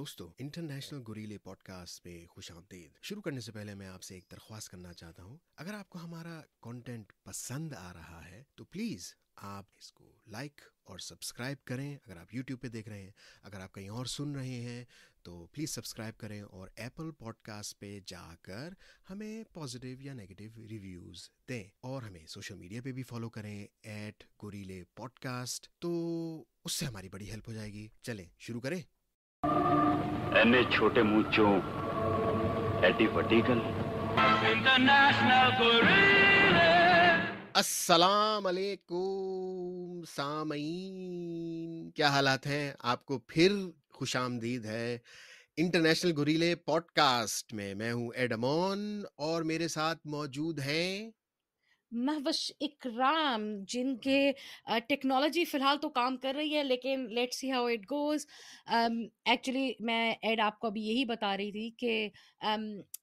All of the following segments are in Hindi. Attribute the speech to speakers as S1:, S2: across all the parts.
S1: दोस्तों, इंटरनेशनल गुरीले पॉडकास्ट पे खुश आमदीद। शुरू करने से पहले मैं आपसे एक दरख्वास्त करना चाहता हूँ। अगर आपको हमारा कंटेंट पसंद आ रहा है तो प्लीज़ आप इसको लाइक और सब्सक्राइब करें। अगर आप यूट्यूब पे देख रहे हैं, अगर आप कहीं और सुन रहे हैं तो प्लीज़ सब्सक्राइब करें और एप्पल पॉडकास्ट पे जाकर हमें पॉजिटिव या नेगेटिव रिव्यूज़ दें। और हमें सोशल मीडिया पे भी फॉलो करें @गुरीले पॉडकास्ट, तो उससे हमारी बड़ी हेल्प हो जाएगी। चलें शुरू करें।
S2: ਐਨੇ ਛੋਟੇ ਮੂੰਹ ਚੋਂ ਐਡੀ ਵੱਡੀ ਗੱਲ। ਇੰਟਰਨੈਸ਼ਨਲ ਗੁਰੀਲੇ।
S1: अस्सलाम अलैकुम सामईन, क्या हालात हैं? आपको फिर खुश आमदीद है इंटरनेशनल गुरीले पॉडकास्ट में। मैं हूं एडमोन और मेरे साथ मौजूद हैं
S3: महवश इकराम, जिनके टेक्नोलॉजी फ़िलहाल तो काम कर रही है, लेकिन let's see how it goes. Actually मैं एड आपको अभी यही बता रही थी कि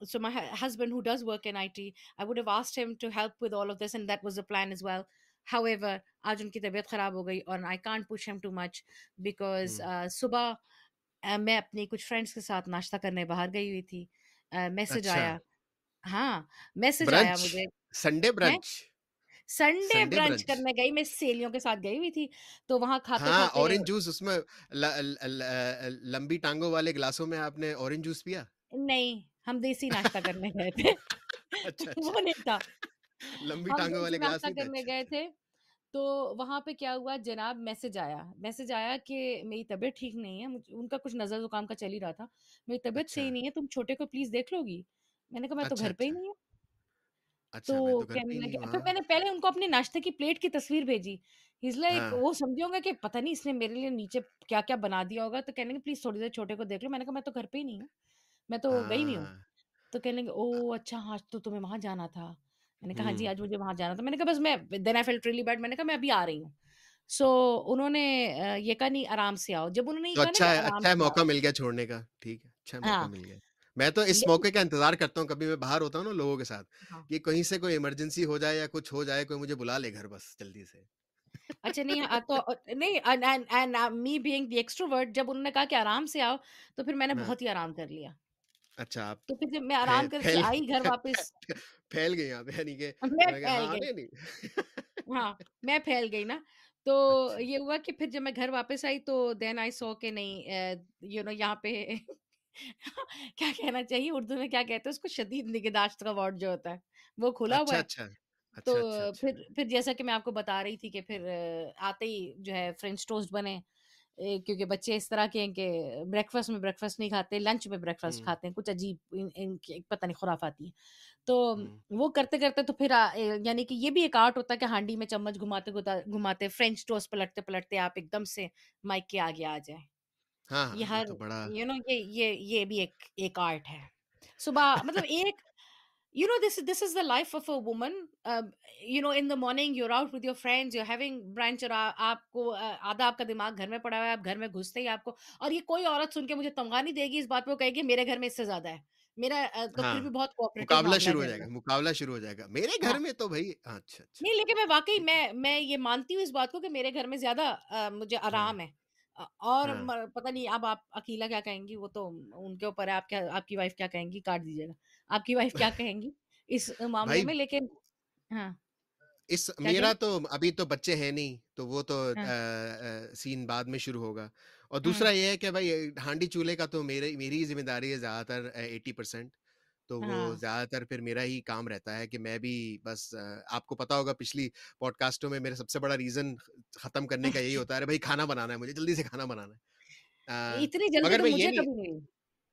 S3: so my husband who does work in IT, I would have asked him to help with all of this and that was the plan as well. However आज उनकी तबीयत ख़राब हो गई और I can't push him too much because सुबह मैं अपनी कुछ फ्रेंड्स के साथ नाश्ता करने बाहर गई हुई थी। मैसेज
S1: अच्छा,
S3: आया। हाँ, मैसेज आया
S1: ब्रंच,
S3: मुझे।
S1: संडे
S3: हैं?
S1: Brunch,
S3: Sunday
S1: Sunday
S3: brunch
S1: brunch.
S3: करने गई, मैं सहेलियों के साथ गई हुई थी, तो वहाँ
S1: हाँ,
S3: खाते-खाते
S1: ऑरेंज जूस उसमें लंबी टांगों वाले ग्लासों में आपने ऑरेंज जूस पिया?
S3: नहीं, हम देसी नाश्ता करने गए थे।
S1: अच्छा,
S3: वो नहीं था,
S1: लंबी
S3: हम
S1: टांगों
S3: देसी
S1: वाले ग्लास
S3: नाश्ता
S1: नहीं थे?
S3: करने
S1: अच्छा,
S3: गए
S1: अच्छा।
S3: थे, तो वहाँ पे क्या हुआ जनाब, मैसेज आया कि मेरी तबीयत ठीक नहीं है, मुझ उनका कुछ नज़र-ज़ुकाम का चल ही रहा था। मेरी तबीयत
S1: अच्छा,
S3: सही नहीं है, तुम छोटे को प्लीज़ देख लोगी? मैंने कहा मैं तो
S1: अच्छा,
S3: घर पे ही
S1: अच्छा।
S3: नहीं हूँ। तो
S1: अच्छा, मैं तो घर पे
S3: कहने
S1: ही नहीं
S3: लगे,
S1: हूँ।
S3: फिर
S1: हाँ,
S3: मैंने पहले उनको अपने नाश्ते की प्लेट की तस्वीर भेजी। ही इज़ लाइक,
S1: हाँ,
S3: वो समझे होंगे कि पता नहीं इसने मेरे लिए नीचे क्या-क्या बना दिया होगा, तो कहने लगे प्लीज़ थोड़ी देर छोटे को देख लो। मैंने कहा मैं तो घर पे ही नहीं हूँ, मैं तो गई नहीं हूँ।
S1: हाँ।
S3: तो कहने लगे ओह! अच्छा हाँ, आज तो तुम्हें वहाँ जाना था। मैंने कहा हाँ जी,
S1: हुँ।
S3: आज मुझे वहाँ जाना था। मैंने कहा बस मैं then I felt really bad, मैंने कहा मैं अभी आ रही हूँ। सो उन्होंने ये कहा नहीं आराम से आओ। जब उन्होंने ये
S1: तो
S3: कहा ना कि आराम
S1: अच्छा है
S3: से आओ,
S1: मौका मिल गया छोड़ने का, ठीक है, अच्छा मौका
S3: हाँ,
S1: मिल गया। मैं तो इस
S3: लेकिन
S1: मौके का इंतज़ार करता हूँ, कभी मैं बाहर होता हूँ ना लोगों के साथ,
S3: हाँ।
S1: कि कहीं से कोई इमरजेंसी हो जाए या कुछ हो जाए, कोई मुझे बुला ले घर बस जल्दी से।
S3: अच्छा नहीं, तो नहीं, and me being the extrovert, जब उन्होंने कहा कि आराम से आओ, तो फिर मैंने
S1: हाँ,
S3: बहुत ही आराम कर लिया।
S1: अच्छा आप
S3: तो फिर जब मैं
S1: फै
S3: आराम करके
S1: फैल
S3: आई घर
S1: फै फै
S3: वापस,
S1: फैल गई आप, यानी कि
S3: मैं
S1: मैं कहा
S3: फैल
S1: हाँ,
S3: गई।
S1: नहीं, नहीं।
S3: हाँ, मैं फैल गई ना, तो
S1: अच्छा,
S3: ये हुआ कि फिर जब मैं घर वापस आई तो देन आई सॉ कि नहीं, यहाँ पे क्या कहना चाहिए उर्दू में, क्या कहते हैं उसको, शदीद निगहदाश्त का वार्ड जो होता है, वो खुला हुआ
S1: अच्छा,
S3: है।
S1: अच्छा।
S3: तो
S1: अच्छा, अच्छा, अच्छा।
S3: फिर जैसा कि मैं आपको बता रही थी कि फिर आते ही जो है फ्रेंच टोस्ट बने। क्योंकि बच्चे इस तरह के हैं कि ब्रेकफ़ास्ट में ब्रेकफ़ास्ट नहीं खाते, लंच में ब्रेकफ़ास्ट
S1: हुँ,
S3: खाते हैं, कुछ अजीब इनकी पता नहीं खुराफाती हैं। तो
S1: हुँ।
S3: वो करते-करते तो फिर यानी कि ये भी एक आर्ट होता है कि हांडी में चम्मच घुमाते फ्रेंच टोस्ट पलटते-पलटते आप एकदम से माइक के आगे आ जाएँ।
S1: हाँ,
S3: ये
S1: हाँ, ये
S3: हर
S1: तो बड़ा
S3: ये भी एक एक आर्ट है। सुबह मतलब एक, this is the life of a woman. In the morning you're out with your friends, you're having brunch, और आपको आधा आपका दिमाग घर में पड़ा हुआ है, आप घर में घुसते ही आपको, और ये कोई औरत सुन के मुझे तमगा नहीं देगी इस बात पे, वो कहेगी मेरे घर में इससे ज्यादा है। मेरा तो फिर भी
S1: हाँ,
S3: बहुत कोऑपरेटिव
S1: मुकाबला
S3: मामला है
S1: शुरू हो
S3: मेरे
S1: जाएगा,
S3: साथ।
S1: मुकाबला शुरू हो जाएगा। मेरे घर
S3: हाँ,
S1: में तो भई अच्छा, अच्छा,
S3: नहीं लेकिन मैं वाकई
S1: ठीक है।
S3: मैं ये मानती हूँ इस बात को कि मेरे घर में ज्यादा मुझे
S1: हाँ,
S3: आराम है। और
S1: हाँ।
S3: पता नहीं अब आप अकीला क्या कहेंगी, वो तो उनके ऊपर है, आप क्या, आपकी वाइफ क्या कहेंगी, काट दीजिएगा, आपकी वाइफ क्या कहेंगी इस मामले
S1: भाई
S3: में, लेकिन हाँ,
S1: इस
S3: क्या कह
S1: मेरा
S3: रहे
S1: तो अभी तो बच्चे हैं नहीं, तो वो तो
S3: हैं? हाँ,
S1: सीन बाद में शुरू होगा। और
S3: हुँ,
S1: दूसरा ये है कि भाई हांडी चूल्हे का तो मेरी ही ज़िम्मेदारी है ज़्यादातर 80%। तो वो
S3: हाँ।
S1: ज़्यादातर फिर मेरा ही काम रहता है कि मैं भी बस आपको पता होगा पिछली पॉडकास्टों में मेरा सबसे बड़ा रीज़न ख़त्म करने का यही होता है, अरे भाई खाना बनाना है मुझे, जल्दी से खाना बनाना है।
S3: इतनी जल्दी
S1: मगर
S3: तो
S1: मैं ये
S3: मुझे
S1: नहीं
S3: कभी नहीं हुई।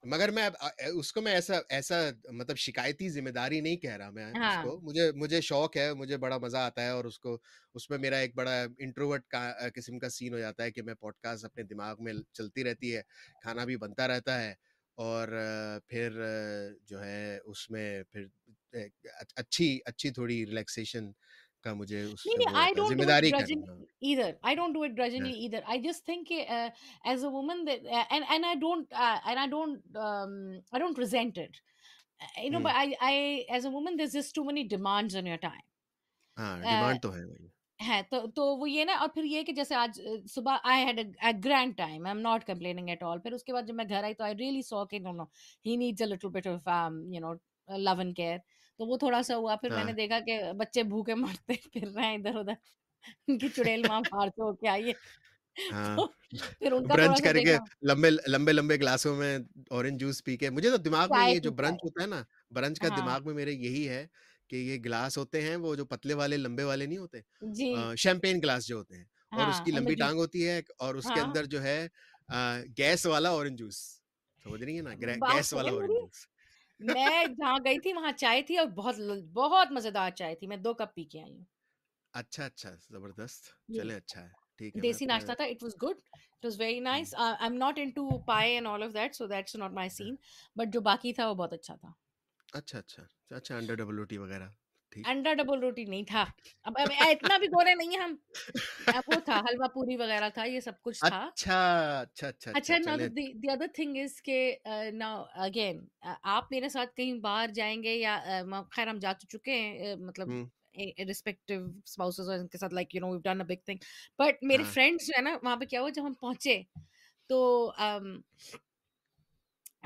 S1: मगर मैं उसको मैं ऐसा ऐसा मतलब शिकायती ज़िम्मेदारी नहीं कह रहा मैं
S3: हाँ,
S1: उसको। मुझे मुझे शौक है, मुझे बड़ा मज़ा आता है और उसको उसमें मेरा एक बड़ा इंट्रोवर्ट का किस्म का सीन हो जाता है कि मैं पॉडकास्ट अपने दिमाग में चलती रहती है, खाना भी बनता रहता है और फिर जो है उसमें फिर अच्छी अच्छी थोड़ी रिलैक्सेशन का मुझे
S3: नहीं,
S1: उससे
S3: नहीं,
S1: वो
S3: आई
S1: होता है,
S3: डोंट डू इट
S1: ज़िम्मेदारी का नहीं। हाँ,
S3: ग्रudgingly either. I don't do it
S1: हाँ,
S3: grudgingly either. I just think as a woman that I don't resent it.
S1: Hmm,
S3: But I as a woman there's just too many demands on your time.
S1: हाँ,
S3: Uh,
S1: डिमांड तो है भाई।
S3: है तो वो ये ना, और फिर ये कि जैसे आज सुबह I had a grand time, I am not complaining at all. फिर उसके बाद जब मैं घर आई तो आई रियली सॉ कि no no, he needs a little bit of you know love and care. तो वो थोड़ा सा हुआ। फिर मैंने
S1: हाँ,
S3: देखा कि बच्चे भूखे मरते फिर रहे हैं इधर उधर, उनकी चुड़ैल माँ बाहर से होके आई है।
S1: हाँ।
S3: तो फिर उनका थोड़ा
S1: ब्रंच
S3: सा
S1: करके
S3: देखा,
S1: लंबे-लंबे ग्लासों में ऑरेंज जूस पी के मुझे तो दिमाग में
S3: चाय
S1: ये जो
S3: पी के
S1: ब्रंच
S3: आए।
S1: होता है ना, ब्रंच का
S3: हाँ,
S1: दिमाग में मेरे यही है कि ये ग्लास होते हैं वो जो पतले वाले, लंबे वाले नहीं होते
S3: जी,
S1: शैंपेन ग्लास जो होते हैं और
S3: हाँ,
S1: उसकी
S3: उनमें
S1: लंबी टाँग
S3: जूस।
S1: होती है और उसके
S3: हाँ,
S1: अंदर जो है गैस वाला ऑरेंज जूस, समझ रही है ना?
S3: बात
S1: गैस
S3: सुने
S1: वाला ऑरेंज
S3: मेरी,
S1: जूस।
S3: मैं जहाँ गई थी वहाँ चाय थी और बहुत मजेदार चाय थी। मैं 2 कप पी के आई हूँ।
S1: अच्छा, अच्छा, ज़बरदस्त।
S3: जी।
S1: चलें अच्छा है, ठीक है
S3: देसी नाश्ता था, it was good, it was very
S1: hmm,
S3: nice. I am not into pie and all of that, so that's not my scene, but जो बाकी था वो बहुत अच्छा था।
S1: अच्छा, अच्छा, अच्छा अंडा डबल रोटी वगैरह, ठीक।
S3: अंडा डबल रोटी नहीं था। अब इतना भी गोरे नहीं है हम। वो था हलवा पूरी वगैरह था, ये सब कुछ था।
S1: अच्छा, अच्छा, अच्छा, अच्छा,
S3: अच्छा, नाउ
S1: चलें
S3: द अदर थिंग इज़ के नाउ अगेन आप मेरे साथ कहीं बाहर जाएँगे या खैर हम जा तो चुके हैं, मतलब
S1: हुँ,
S3: रिस्पेक्टिव स्पाउसेस और इनके साथ, like you know we have done a big thing. But मेरे
S1: हाँ,
S3: फ्रेंड्स जो है ना, वहाँ पे क्या हुआ जब हम पहुँचे तो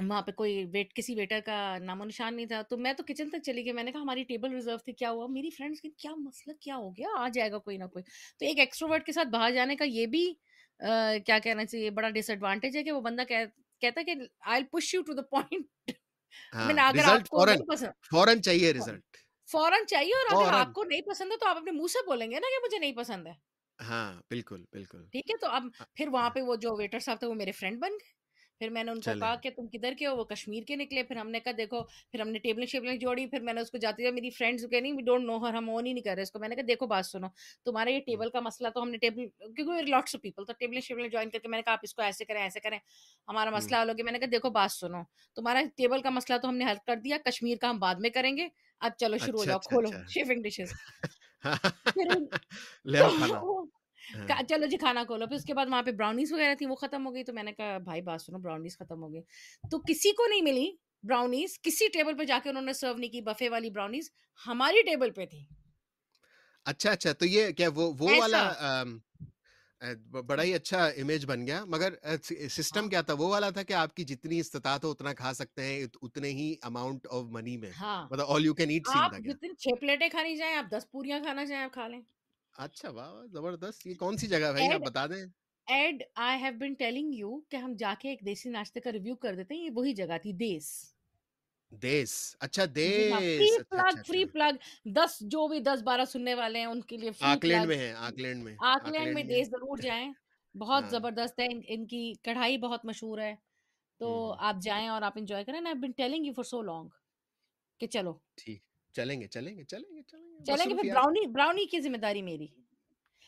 S3: वहाँ पे कोई किसी वेटर का नामो-निशान नहीं था, तो मैं तो किचन तक चली गई। मैंने कहा हमारी टेबल रिज़र्व थी, क्या हुआ? मेरी फ्रेंड्स की क्या मसला क्या हो गया? आ जाएगा कोई ना कोई। तो एक एक्स्ट्रोवर्ट के साथ बाहर जाने का ये भी क्या कहना चाहिए, बड़ा डिसएडवांटेज है कि वो बंदा कहता है कि I will push you to the point. I mean
S1: हाँ,
S3: अगर
S1: रिज़ल्ट
S3: आपको
S1: फ़ौरन,
S3: नहीं पसंद,
S1: फ़ौरन चाहिए रिज़ल्ट,
S3: फौरन चाहिए, और अगर
S1: फ़ौरन।
S3: आपको नहीं पसंद है तो आप अपने मुँह से बोलेंगे ना कि मुझे नहीं पसंद है।
S1: हाँ, बिल्कुल, बिल्कुल।
S3: ठीक है, तो अब
S1: अ,
S3: फिर वहाँ
S1: हाँ,
S3: पे वो जो वेटर साहब थे वो मेरे फ्रेंड बन गए। फिर मैंने उनको
S1: चलें,
S3: कहा कि तुम किधर के हो? वो कश्मीर के निकले। फिर हमने कहा देखो, फिर हमने टेबलें-शेबलें जोड़ी। फिर मैंने उसको जाते हुए, मेरी फ्रेंड्स कह रही वी डोंट नो हर, हम ओन ही नहीं कर रहे इसको। मैंने कहा देखो बात सुनो, तुम्हारा ये
S1: हुँ,
S3: टेबल का मसला तो हमने टेबल, क्योंकि लॉट्स ऑफ पीपल, तो टेबलें-शेबलें जॉइन करके मैंने कहा आप इसको ऐसे करें, हमारा
S1: हुँ,
S3: मसला हल हो गया। मैंने कहा देखो बात सुनो, तुम्हारा टेबल का मसला तो हमने हल कर दिया, कश्मीर का हम बाद में करेंगे। अब चलो शुरू हो
S1: अच्छा,
S3: जाओ,
S1: अच्छा,
S3: खोलो
S1: अच्छा।
S3: Shaving dishes.
S1: हाँ,
S3: फिर उन
S1: ले आओ खाना।
S3: तो
S1: हाँ,
S3: चलो जी खाना खोलो। फिर उसके बाद वहाँ पे ब्राउनीज़ वगैरह थी, वो खत्म हो गई। तो मैंने कहा भाई बात सुनो, ब्राउनीज़ खत्म हो गई। तो किसी को नहीं मिली ब्राउनीज़, किसी टेबल पे जाके उन्होंने सर्व नहीं की बफे वाली ब्राउनीज़, हमारी टेबल पे थी।
S1: अच्छा, अच्छा, तो ये क्या वो वाला
S3: ऐसा।
S1: बड़ा ही अच्छा इमेज बन गया मगर सिस्टम
S3: हाँ,
S1: क्या था? वो वाला था कि आपकी जितनी इस्तिताअत हो उतना खा सकते हैं उतने ही अमाउंट ऑफ मनी में,
S3: हाँ।
S1: मतलब all you can eat scene
S3: आप
S1: था क्या?
S3: जितनी 6 प्लेटें खानी चाहें, आप 10 पूरियाँ खाना चाहें, आप खा लें।
S1: अच्छा, वाह, वाह! ज़बरदस्त। ये कौन-सी जगह है भाई आप
S3: एड
S1: बता दें?
S3: And I have been telling you कि हम जाके एक देसी नाश्ते का रिव्यू कर देते हैं, ये वही जगह थी, देस।
S1: देस, अच्छा
S3: जी हाँ, फ्री
S1: देस, अच्छा,
S3: प्लग,
S1: अच्छा,
S3: फ्री
S1: अच्छा।
S3: प्लग। 10 जो भी 10-12 सुनने वाले हैं उनके लिए फ्री
S1: आकलैंड
S3: प्लग।
S1: में है, आकलैंड में,
S3: आकलैंड में
S1: आकलैंड में
S3: देश ज़रूर जाएँ, बहुत
S1: हाँ।
S3: ज़बरदस्त है। इनकी कढ़ाई बहुत मशहूर है,
S1: हुँ,
S3: तो
S1: हुँ।
S3: आप जाएँ और आप एन्जॉय करें। And I have been telling you for so long कि चलो,
S1: ठीक, चलेंगे, चलेंगे, चलेंगे, चलेंगे,
S3: चलेंगे। फिर
S1: मसरूफ़ियात
S3: ब्राउनी ब्राउनी की ज़िम्मेदारी मेरी।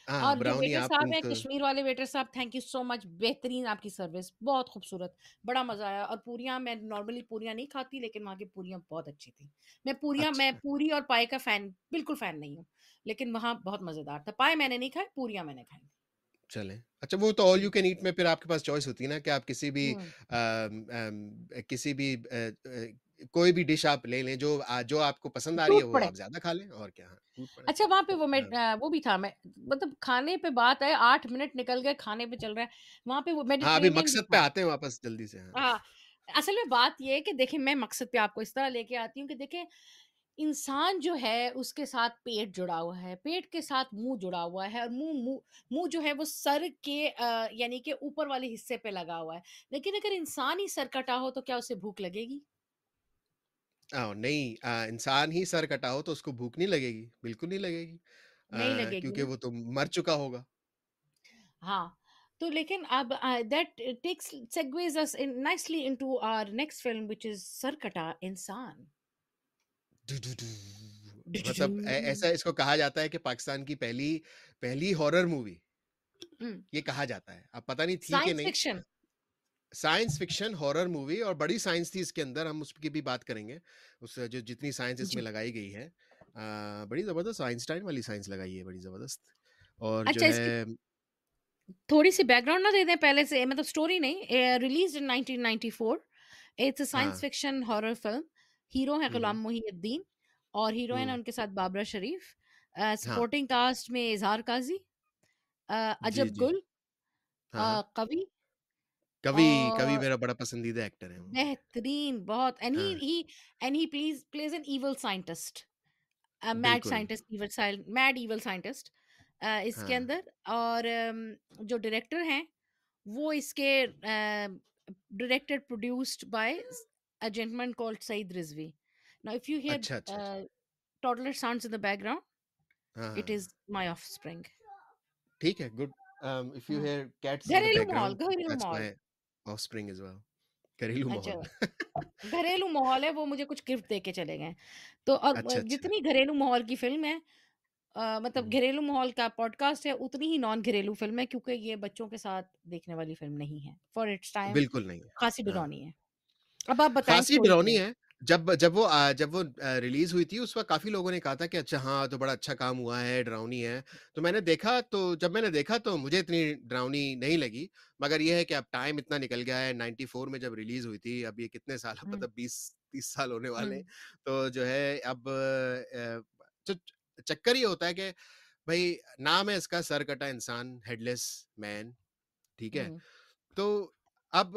S1: हाँ,
S3: और जो
S1: ब्राउनी
S3: वेटर
S1: आप
S3: साहब हैं,
S1: उनको
S3: कश्मीर वाले वेटर साहब, थैंक यू सो मच, बेहतरीन आपकी सर्विस, बहुत खूबसूरत, बड़ा मज़ा आया। और पूरियाँ, मैं नॉर्मली पूरियाँ नहीं खाती, लेकिन वहाँ की पूरियाँ बहुत अच्छी थी। मैं
S1: अच्छा,
S3: पूरी और पाए का फ़ैन, बिल्कुल फ़ैन नहीं हूँ, लेकिन वहाँ बहुत मज़ेदार था। पाए मैंने नहीं खाए, पूरियाँ मैंने खाई।
S1: चलें। अच्छा वो तो ऑल
S3: जी।
S1: यू कैन ईट में फिर आपके पास चॉइस होती है ना कि आप
S3: हुँ।
S1: किसी भी कोई भी डिश आप ले लें जो आपको पसंद आ रही है
S3: टूट
S1: वो
S3: पड़े।
S1: आप ज़्यादा खा लें और क्या, हाँ, टूट पड़े।
S3: अच्छा, वहाँ पे
S1: हाँ,
S3: वो भी था, मैं मतलब खाने पे बात है, 8 मिनट निकल गए, खाने पे चल रहा है। वहाँ पे वो
S1: हाँ, अभी
S3: मेडिटेरेनियन भी
S1: मकसद पे
S3: था।
S1: आते हैं वापस जल्दी से, हाँ।
S3: हाँ, असल में बात ये है कि देखिए, मैं मकसद पे आपको इस तरह लेके आती हूँ कि देखिए, इंसान जो है उसके साथ पेट जुड़ा हुआ है, पेट के साथ मुँह जुड़ा हुआ है, और मुँह जो है वो सर के यानी कि ऊपर वाले हिस्से पे लगा हुआ है। लेकिन अगर इंसान ही सर कटा हो तो क्या उसे भूख लगेगी?
S1: नहीं इंसान ही सर कटा हो तो उसको भूख नहीं लगेगी, बिल्कुल नहीं लगेगी
S3: नहीं लगेगी
S1: क्योंकि
S3: ना?
S1: वो तो मर चुका होगा।
S3: हाँ, तो लेकिन अब that takes segues us in nicely into our next film, which is Sarkata Insaan.
S1: डू, डू, डू। मतलब ऐसा इसको कहा जाता है कि पाकिस्तान की पहली पहली हॉरर मूवी
S3: हुँ,
S1: ये कहा जाता है। अब पता नहीं थी कि
S3: साइंस
S1: नहीं।
S3: Fiction.
S1: Science fiction horror movie और बड़ी साइंस थी इसके अंदर, हम उसकी भी बात करेंगे। उस जो जितनी साइंस इसमें
S3: जी।
S1: लगाई गई है बड़ी ज़बरदस्त आइंस्टाइन वाली साइंस लगाई है, बड़ी ज़बरदस्त। और जो
S3: अच्छा, इसकी
S1: है
S3: थोड़ी-सी बैकग्राउंड ना दे दें पहले से, मतलब स्टोरी नहीं, रिलीज़्ड इन 1994। इट्स अ साइंस
S1: हाँ।
S3: Fiction horror film. हीरो है
S1: हुँ,
S3: गुलाम
S1: हुँ,
S3: मोहिउद्दीन और हीरोइन है
S1: हुँ,
S3: उनके साथ बाबरा शरीफ।
S1: हाँ,
S3: सपोर्टिंग कास्ट में इजहार काजी,
S1: जी,
S3: अजब
S1: जी।
S3: गुल,
S1: हाँ, हाँ।
S3: कवि,
S1: कवि कवि
S3: और
S1: मेरा बड़ा पसंदीदा एक्टर है वो।
S3: बेहतरीन बहुत,
S1: हाँ,
S3: and he plays an evil scientist, mad
S1: बिल्कुल।
S3: साइंटिस्ट, मैड इविल साइंटिस्ट इसके
S1: हाँ,
S3: अंदर। और जो डायरेक्टर हैं वो इसके directed produced by a gentleman called Saeed Rizvi. Now if you
S1: अच्छा, अच्छा, अच्छा।
S3: Here toddler sounds in the background,
S1: हाँ, हाँ,
S3: it is
S1: हाँ।
S3: my offspring.
S1: ठीक है, गुड। इफ यू
S3: हाँ,
S1: हियर कैट्स इन द
S3: घरेलू माहौल,
S1: बैकग्राउंड,
S3: घरेलू
S1: दैट्स
S3: माहौल।
S1: My offspring as well. घरेलू
S3: अच्छा,
S1: माहौल।
S3: घरेलू माहौल है, वो मुझे कुछ गिफ्ट दे के चले गए। तो और
S1: अच्छा, अच्छा।
S3: जितनी घरेलू माहौल की फ़िल्म है, मतलब
S1: हुँ,
S3: घरेलू माहौल का पॉडकास्ट है, उतनी ही नॉन घरेलू फ़िल्म है, क्योंकि ये बच्चों के साथ देखने वाली फ़िल्म नहीं है। फॉर इट्स टाइम
S1: बिल्कुल नहीं है।
S3: खासी
S1: हाँ।
S3: डरावनी है। अब आप बताएँ
S1: खासी
S3: स्टोरी
S1: डरावनी
S3: क्या है?
S1: है। जब वो रिलीज़ हुई थी उस वक़्त काफ़ी लोगों ने कहा था कि अच्छा हाँ, तो बड़ा अच्छा काम हुआ है, डरावनी है। तो मैंने देखा तो मुझे इतनी डरावनी नहीं लगी। मगर ये है कि अब टाइम इतना निकल गया है, 94 में जब रिलीज़ हुई थी, अब ये कितने साल
S3: हुँ,
S1: मतलब 20-30 साल होने
S3: हुँ,
S1: वाले हैं। तो जो है अब च चक्कर ये होता है कि भई नाम है इसका सरकटा इंसान, हेडलेस मैन, ठीक है?
S3: हुँ,
S1: तो अब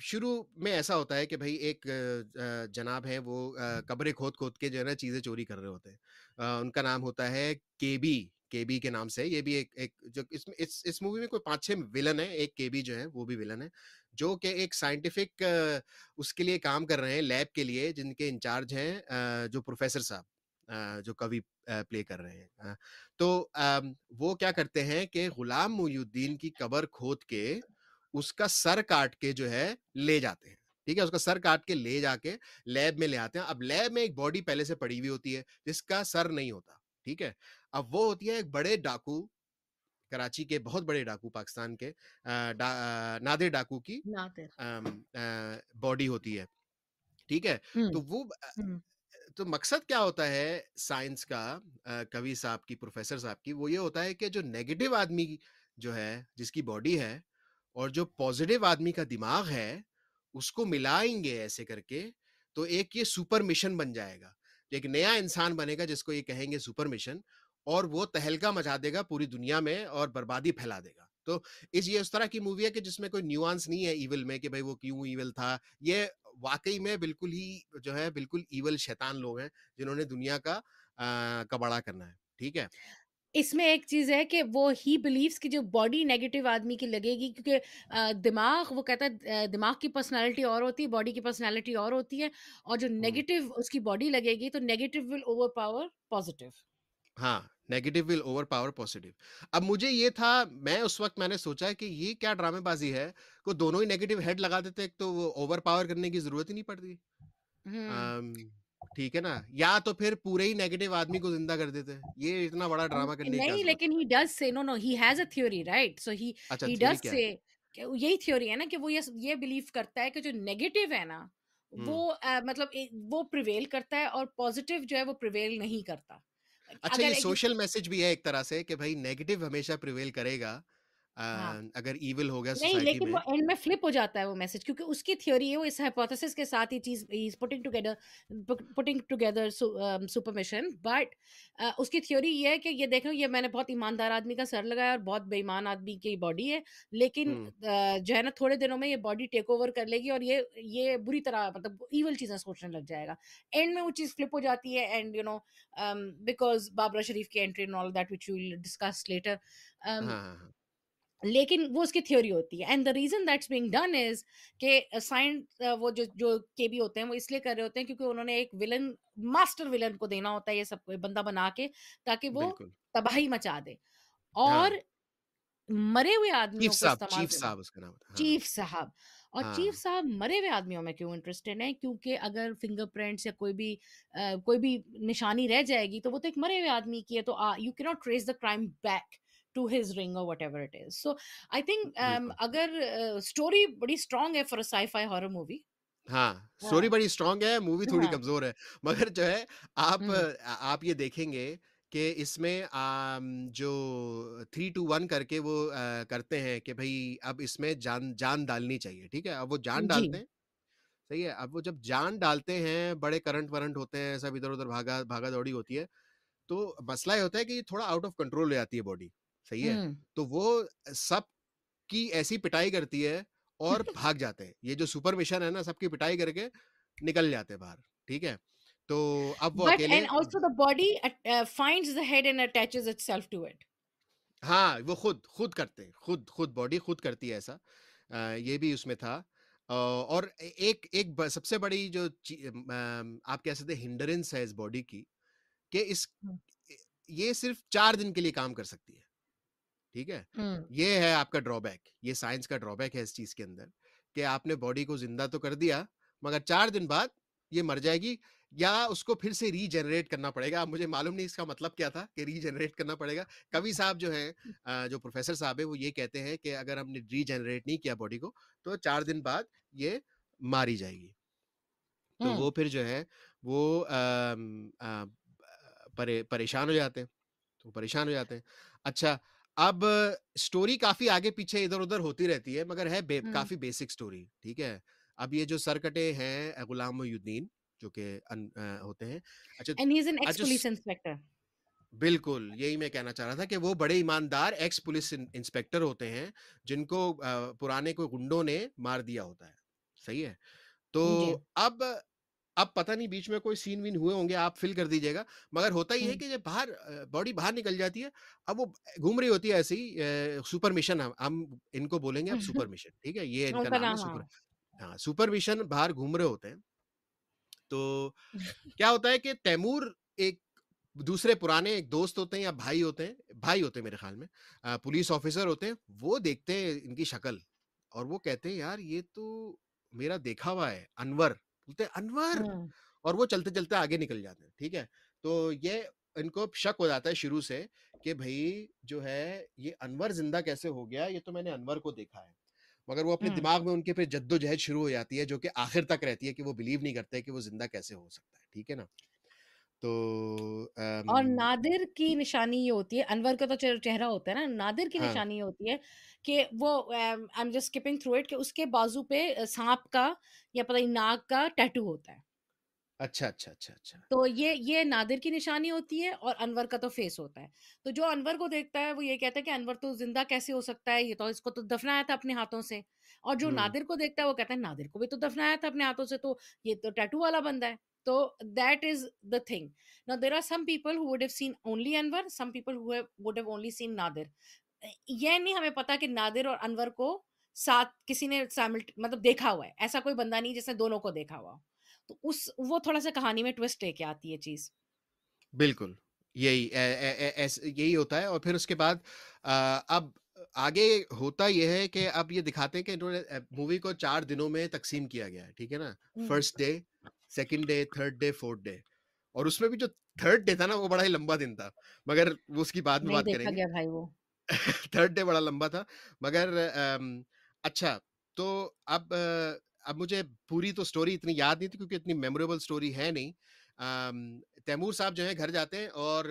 S1: शुरू में ऐसा होता है कि भाई एक जनाब हैं वो कब्रें खोद-खोद के जो है ना चीज़ें चोरी कर रहे होते हैं। उनका नाम होता है केबी, केबी के नाम से। ये भी एक एक जो इसमें इस मूवी में कोई 5-6 विलन हैं, एक केबी जो है वो भी विलन है, जो कि एक साइंटिफिक उसके लिए काम कर रहे हैं लैब के लिए जिनके इंचार्ज हैं जो प्रोफ़ेसर साहब जो कवि प्ले कर रहे हैं। तो वो क्या करते हैं कि गुलाम मोइनुद्दीन की कब्र खोद के उसका सर काट के जो है ले जाते हैं। ठीक है? उसका सर काट के ले जाके लैब में ले आते हैं। अब लैब में एक बॉडी पहले से पड़ी हुई होती है जिसका सर नहीं होता। ठीक है? अब वो होती है एक बड़े डाकू, कराची के बहुत बड़े डाकू पाकिस्तान के नादिर डाकू की
S3: नादिर।
S1: बॉडी होती है। ठीक है?
S3: हुँ,
S1: तो
S3: हुँ,
S1: तो मकसद क्या होता है साइंस का कवि साहब की, प्रोफ़ेसर साहब की, वो ये होता है कि जो नेगेटिव आदमी जो है, जिसकी बॉडी है और जो पॉजिटिव आदमी का दिमाग है, उसको मिलाएँगे ऐसे करके, तो एक ये सुपर मिशन बन जाएगा। एक नया इंसान बनेगा जिसको ये कहेंगे सुपर मिशन और वो तहलका मचा देगा पूरी दुनिया में और बर्बादी फैला देगा। तो ये उस तरह की मूवी है कि जिसमें कोई न्यूआंस नहीं है इविल में कि भाई वो क्यों इविल था। ये वाक़ई में बिल्कुल ही जो है बिल्कुल इविल शैतान लोग हैं, जिन्होंने दुनिया का कबाड़ा करना है। ठीक है?
S3: इसमें एक चीज़ है कि वो ही बिलीव्स कि जो बॉडी नेगेटिव आदमी की लगेगी, क्योंकि दिमाग, वो कहता है दिमाग की पर्सनैलिटी और होती है, बॉडी की पर्सनैलिटी और होती है, और जो
S1: हुँ।
S3: नेगेटिव उसकी बॉडी लगेगी तो नेगेटिव विल ओवरपावर पॉजिटिव।
S1: हाँ, नेगेटिव विल ओवरपावर पॉजिटिव। अब मुझे ये था मैं उस वक़्त मैंने सोचा कि ये क्या ड्रामेबाज़ी है, को दोनों ही नेगेटिव हेड लगा देते एक तो वो ओवरपावर करने की ज़रूरत ही नहीं पड़ती।
S3: हुँ।
S1: अम, ठीक है ना? या तो फिर पूरे ही नेगेटिव आदमी को ज़िंदा कर देते। ये इतना बड़ा ड्रामा करने की क्या
S3: नहीं,
S1: ज़रूरत
S3: लेकिन
S1: है?
S3: He does say, no, no, he has a theory, right? So
S1: अच्छा
S3: ही
S1: थ्योरी
S3: डज़
S1: क्या है?
S3: से, यही थ्योरी है ना कि वो ये बिलीव करता है कि जो नेगेटिव है ना, वो
S1: हुँ।
S3: मतलब वो प्रिवेल करता है, और पॉजिटिव जो है वो प्रिवेल नहीं करता।
S1: अच्छा
S3: अगर
S1: ये
S3: एक
S1: सोशल मैसेज भी है एक तरह से कि भाई नेगेटिव हमेशा प्रिवेल करेगा
S3: हाँ।
S1: अगर इविल हो गया
S3: नहीं,
S1: सोसाइटी
S3: लेकिन वो
S1: में।
S3: एंड में फ्लिप हो जाता है वो मैसेज, क्योंकि उसकी थ्योरी है, वो इस हाइपोथेसिस के साथ ये चीज़ he is putting together super mission, but उसकी थ्योरी ये है कि ये देखो, ये मैंने बहुत ईमानदार आदमी का सर लगाया और बहुत बेईमान आदमी की बॉडी है, लेकिन
S1: हुँ,
S3: जो है ना, थोड़े दिनों में ये बॉडी टेक ओवर कर लेगी और ये बुरी तरह, मतलब इविल चीज़ें सोचने लग जाएगा। एंड में वो चीज़ फ्लिप हो जाती है, एंड बिकॉज़ बाबरा शरीफ की entry and all that which we will discuss later.
S1: हाँ,
S3: अम
S1: हाँ, हाँ।
S3: लेकिन वो उसकी थ्योरी होती है, and the reason that's being done is कि साइंस, वो जो जो केबी होते हैं वो इसलिए कर रहे होते हैं क्योंकि उन्होंने एक विलन, मास्टर विलन को देना होता है ये सब बंदा बना के, ताकि वो
S1: बिल्कुल।
S3: तबाही मचा दे,
S1: हाँ,
S3: और मरे हुए आदमियों को इस्तेमाल
S1: चीफ
S3: करना।
S1: साहब उसका नाम था। हाँ,
S3: चीफ साहब, और चीफ
S1: हाँ,
S3: साहब मरे हुए आदमियों में क्यों इंटरेस्टेड है? क्योंकि अगर फिंगरप्रिंट्स या कोई भी निशानी रह जाएगी तो वो तो एक मरे हुए आदमी की है, तो you can not trace the crime back to his ring और whatever it is. So I think
S1: बिल्कुल।
S3: अगर स्टोरी बड़ी स्ट्रांग है for a sci-fi horror movie.
S1: हाँ, स्टोरी
S3: हाँ,
S1: बड़ी स्ट्रॉन्ग है, मूवी थोड़ी
S3: हाँ,
S1: कमज़ोर है। मगर जो है
S3: हुँ,
S1: आप ये देखेंगे कि इसमें जो 3 टू 1 करके वो करते हैं कि भई अब इसमें जान जान डालनी चाहिए, ठीक है? अब वो जान
S3: जी,
S1: डालते हैं, सही है? अब वो जब जान डालते हैं, बड़े करंट-वरंट होते हैं, सब इधर-उधर भागा-दौड़ी होती है। तो मसला ये होता है कि ये थोड़ा आउट ऑफ कंट्रोल हो जाती है बॉडी, सही है?
S3: हम्म।
S1: तो वो सब की ऐसी पिटाई करती है और भाग जाते हैं। ये जो सुपर मिशन है ना, सबकी पिटाई करके निकल जाते हैं बाहर, ठीक है? तो अब वो
S3: But
S1: अकेले,
S3: and also the body finds the head and attaches itself to it.
S1: हाँ, वो खुद करते हैं, खुद बॉडी खुद करती है ऐसा। ये भी उसमें था। और एक एक सबसे बड़ी जो आप कह सकते हैं हिंड्रेंस है इस बॉडी की, कि इस
S3: हम्म।
S1: ये सिर्फ 4 दिन के लिए काम कर सकती है, ठीक है?
S3: हम्म।
S1: ये है आपका ड्रॉबैक, ये साइंस का ड्रॉबैक है इस चीज़ के अंदर, कि आपने बॉडी को ज़िंदा तो कर दिया, मगर 4 दिन बाद ये मर जाएगी, या उसको फिर से रीजनरेट करना पड़ेगा। अब मुझे मालूम नहीं इसका मतलब क्या था कि रीजनरेट करना पड़ेगा। कवि साहब जो हैं, जो प्रोफ़ेसर साहब हैं, वो ये कहते हैं कि अगर हमने रीजनरेट नहीं किया बॉडी को, तो 4 दिन बाद ये मारी जाएगी। तो
S3: हम्म।
S1: वो फिर जो है वो परेशान हो जाते हैं, तो परेशान हो जाते हैं। अच्छा, अब स्टोरी काफ़ी आगे-पीछे इधर-उधर होती रहती है, मगर है
S3: हम्म।
S1: काफ़ी बेसिक स्टोरी, ठीक है? अब ये जो सरकटे हैं गुलाम मोहिउद्दीन, जो कि होते हैं। अच्छा,
S3: And he's an
S1: अच्छा
S3: ex-police inspector.
S1: बिल्कुल, यही मैं कहना चाह रहा था कि वो बड़े ईमानदार एक्स पुलिस इंस्पेक्टर होते हैं, जिनको पुराने कोई गुंडों ने मार दिया होता है, सही है?
S3: जी।
S1: तो अब पता नहीं बीच में कोई सीन वीन हुए होंगे, आप फिल कर दीजिएगा। मगर होता ये है
S3: हम्म।
S1: कि जब बाहर बॉडी बाहर निकल जाती है, अब वो घूम रही होती है ऐसे ही, सुपर मिशन हम इनको बोलेंगे अब सुपर मिशन, ठीक है? ये इनका
S3: उनका
S1: नाम है
S3: नाम,
S1: सुपर।
S3: हाँ।
S1: हाँ, सुपर मिशन बाहर घूम रहे होते हैं। तो क्या होता है कि तैमूर एक दूसरे पुराने एक दोस्त होते हैं या भाई होते हैं मेरे ख्याल में, पुलिस ऑफिसर होते हैं, वो देखते हैं इनकी शक्ल और वो कहते हैं यार ये तो मेरा देखा हुआ है अनवर, बोलते हैं अनवर,
S3: हम्म।
S1: और वो चलते चलते आगे निकल जाते हैं, ठीक है? तो ये इनको शक हो जाता है शुरू से कि भाई जो है ये अनवर जिंदा कैसे हो गया, ये तो मैंने अनवर को देखा है। मगर वो अपने
S3: हम्म।
S1: दिमाग में उनके फिर जद्दोजहद शुरू हो जाती है, जो कि आखिर तक रहती है कि वो बिलीव नहीं करते कि वो जिंदा कैसे हो सकता है, ठीक है ना? तो
S3: और नादिर की निशानी ये होती है, अनवर का तो चेहरा होता है ना, नादिर की
S1: हाँ,
S3: निशानी ये होती है कि वो, I am just skipping through it, कि उसके बाजू पे सांप का या पता नहीं नाग का टैटू होता है।
S1: अच्छा, अच्छा, अच्छा, अच्छा।
S3: तो ये नादिर की निशानी होती है और अनवर का तो फेस होता है। तो जो अनवर को देखता है वो ये कहता है कि अनवर तो जिंदा कैसे हो सकता है, ये तो इसको तो दफनाया था अपने हाथों से। और जो
S1: हुँ,
S3: नादिर को देखता है वो कहता है नादिर को भी तो दफनाया था अपने हाथों से, तो ये तो टैटू वाला बंदा है। तो that is the thing. Now there are some people who would have seen only Anwar, some people who would have only seen Nadir. ये नहीं हमें पता कि नादिर और अनवर को साथ किसी ने मतलब देखा हुआ है, ऐसा कोई बंदा नहीं जिसने दोनों को देखा हुआ हो। तो उस वो थोड़ा-सा कहानी में ट्विस्ट लेके आती है चीज़।
S1: बिल्कुल, यही यही होता है और फिर उसके बाद अब आगे होता ये है कि अब ये दिखाते हैं कि इन्होंने मूवी को 4 दिनों में तक़सीम किया गया है, ठीक है ना?
S3: हुँ।
S1: First day, second day, third day, fourth day, और उसमें भी जो थर्ड डे था ना, वो बड़ा ही लंबा दिन था, मगर वो उसकी बाद में
S3: नहीं
S1: बात
S3: देखा
S1: करेंगे।
S3: गया भाई वो।
S1: थर्ड डे बड़ा लंबा था, मगर अच्छा, तो अब मुझे पूरी तो स्टोरी इतनी याद नहीं थी क्योंकि इतनी मेमोरेबल स्टोरी है नहीं। तैमूर साहब जो है घर जाते हैं और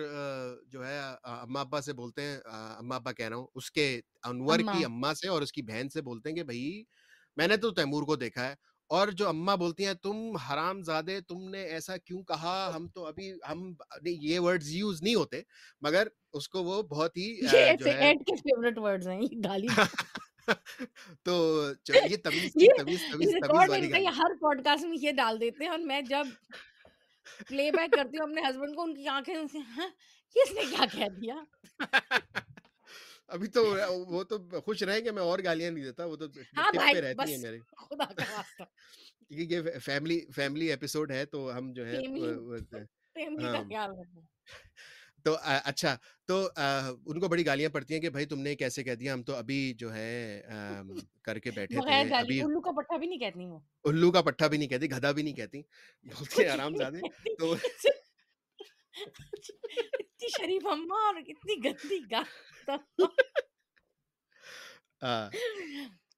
S1: जो है अम्मा अब्बा से बोलते हैं, अम्मा अब्बा कह रहा हूँ, उसके अनवर
S3: अम्मा।
S1: की अम्मा से और उसकी बहन से बोलते हैं कि भई मैंने तो तैमूर को देखा है। और जो अम्मा बोलती हैं, तुम हरामज़ादे, तुमने ऐसा क्यों कहा? हम तो अभी हम नहीं, ये वर्ड्स यूज़ नहीं होते, मगर उसको वो बहुत ही
S3: ये
S1: जो
S3: ऐसे
S1: है
S3: ऐड के फेवरेट वर्ड्स हैं, ये गाली नहीं।
S1: तो ये तमीज़ की
S3: ये
S1: तमीज़
S3: रिकॉर्ड
S1: वाली
S3: इनका, ये
S1: गाली।
S3: हर पॉडकास्ट में ये डाल देते हैं और मैं जब प्लेबैक करती हूँ अपने हस्बैंड को, उनकी आँखें ऐसे, हैं? ये इसने क्या कह दिया?
S1: अभी तो वो तो खुश रहेंगे, मैं और गालियाँ नहीं देता, वो तो
S3: हाँ
S1: टिप पे
S3: भाई,
S1: रहती हैं
S3: बस
S1: मेरे।
S3: खुदा का वास्ता।
S1: ये फैमिली एपिसोड है तो हम जो है
S3: फैमिली फैमिली का
S1: हाँ।
S3: ख्याल रखना।
S1: तो अच्छा, तो उनको बड़ी गालियाँ पड़ती हैं कि भाई तुमने कैसे कह दिया, हम तो अभी जो है करके बैठे
S3: बगैर
S1: थे,
S3: गाली,
S1: अभी
S3: उल्लू का पट्टा भी नहीं कहती वो।
S1: उल्लू का पट्ठा भी नहीं कहती, गधा भी नहीं कहती, बोलती है
S3: कुछ भी नहीं
S1: हरामज़ादे।
S3: कहती।
S1: तो
S3: इतनी शरीफ अम्मा और इतनी गंदी गाली।
S1: अ,